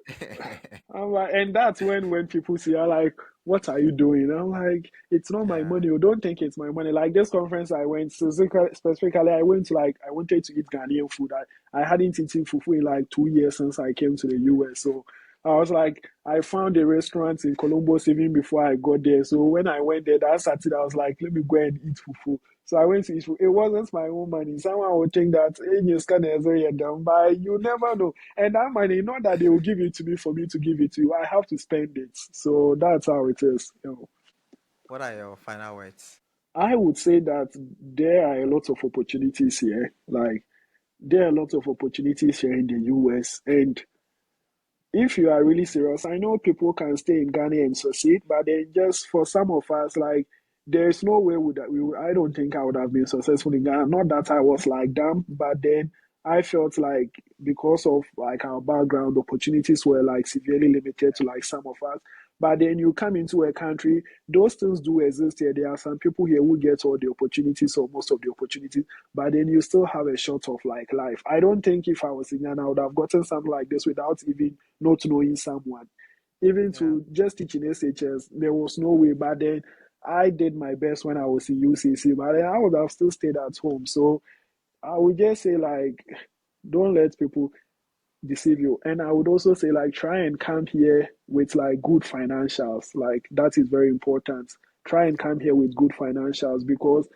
I'm like, and that's when people see are like, "What are you doing?" I'm like, "It's not my Yeah. money. You don't think it's my money." Like this conference I went, specifically, I went to like I wanted to eat Ghanaian food. I hadn't eaten fufu in like 2 years since I came to the US. So I was like, I found a restaurant in Columbus even before I got there. So when I went there that Saturday, I was like, let me go and eat fufu. So I went to eat fufu. It wasn't my own money. Someone would think that, hey, you scan down, but you never know. And that money, not that they will give it to me for me to give it to you. I have to spend it. So that's how it is. What are your final words? I would say that there are a lot of opportunities here. Like there are a lot of opportunities here in the US. And if you are really serious, I know people can stay in Ghana and succeed, but then just for some of us, like there's no way I don't think I would have been successful in Ghana. Not that I was like them, but then I felt like because of like our background, opportunities were like severely limited to like some of us. But then you come into a country, those things do exist here. There are some people here who get all the opportunities or most of the opportunities, but then you still have a shot of like life. I don't think if I was in Ghana, I would have gotten something like this without even not knowing someone. Even Yeah. to just teach in SHS, there was no way. But then I did my best when I was in UCC, but then I would have still stayed at home. So I would just say, like, don't let people deceive you. And I would also say, like, try and come here with like good financials. Like, that is very important. Try and come here with good financials, because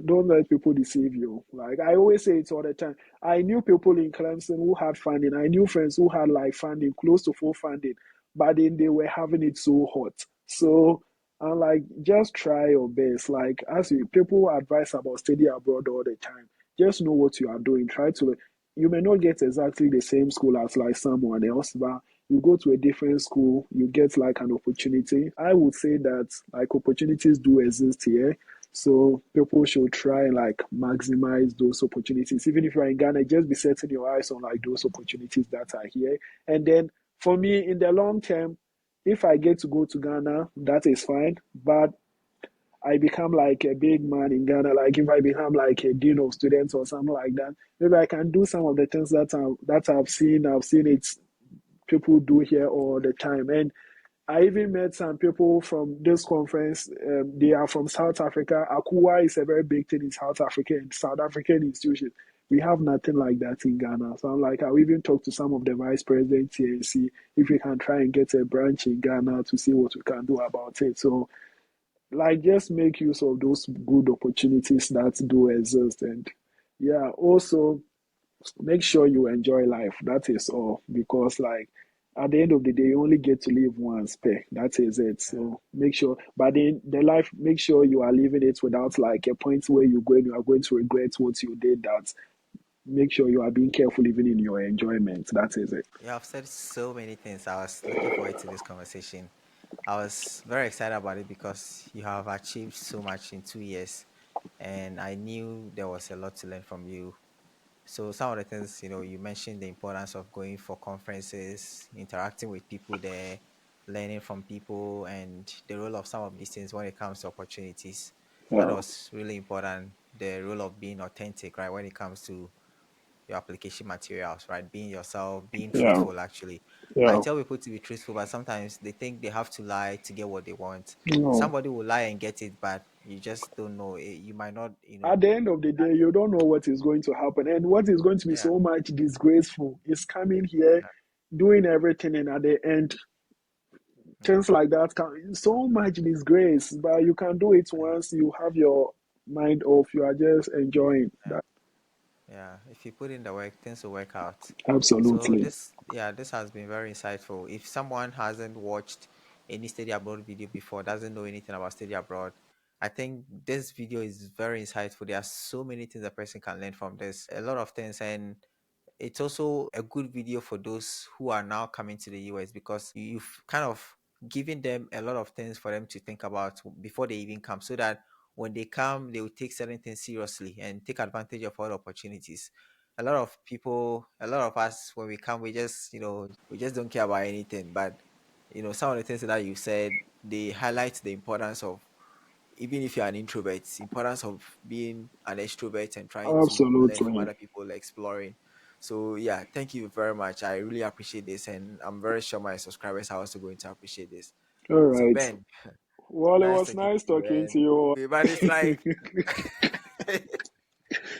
don't let people deceive you. Like, I always say it all the time. I knew people in Clemson who had funding. I knew friends who had like funding, close to full funding, but then they were having it so hot. So I'm like, just try your best. Like, as you, people advise about study abroad all the time. Just know what you are doing. Try to. You may not get exactly the same school as like someone else, but you go to a different school, you get like an opportunity. I would say that like opportunities do exist here, so people should try and like maximize those opportunities. Even if you're in Ghana, just be setting your eyes on like those opportunities that are here. And then for me, in the long term, if I get to go to Ghana, that is fine. But I become like a big man in Ghana, like if I become like a dean of students or something like that, maybe I can do some of the things that I've seen it people do here all the time. And I even met some people from this conference. They are from South Africa. ACUHO-I is a very big thing in South Africa and South African institutions. We have nothing like that in Ghana. So I'm like, I'll even talk to some of the vice presidents here and see if we can try and get a branch in Ghana to see what we can do about it. So, like, just make use of those good opportunities that do exist. And yeah, also make sure you enjoy life. That is all. Because like at the end of the day, you only get to live once per. That is it. So make sure, but in the life, make sure you are living it without like a point where you are going to regret what you did. That make sure you are being careful even in your enjoyment. That is it. You have said so many things. I was looking forward to this conversation. I was very excited about it because you have achieved so much in 2 years, and I knew there was a lot to learn from you. So some of the things, you mentioned the importance of going for conferences, interacting with people there, learning from people, and the role of some of these things when it comes to opportunities. That Yeah, was really important. The role of being authentic, right, when it comes to your application materials, right? Being yourself, being yeah, truthful, actually. I yeah. tell people to be truthful, but sometimes they think they have to lie to get what they want. No. Somebody will lie and get it, but you just don't know. You might not, At the end of the day, you don't know what is going to happen, and what is going to be yeah, so much disgraceful is coming here, doing everything, and at the end yeah, things like that can so much disgrace, but you can do it once you have your mind off, you are just enjoying yeah. that. Yeah, if you put in the work, things will work out. So Absolutely. this has been very insightful. If someone hasn't watched any study abroad video before, doesn't know anything about study abroad, I think this video is very insightful. There are so many things a person can learn from this. A lot of things, and it's also a good video for those who are now coming to the US because you've kind of given them a lot of things for them to think about before they even come, so that when they come, they will take certain things seriously and take advantage of all opportunities. A lot of people, a lot of us, when we come, we just, we just don't care about anything. But, some of the things that you said, they highlight the importance of, even if you're an introvert, it's importance of being an extrovert and trying to learn from Absolutely. other people, exploring. So yeah, thank you very much. I really appreciate this, and I'm very sure my subscribers are also going to appreciate this. All So right. Ben, Well, it nice was talking to nice you, talking to and you. but it's like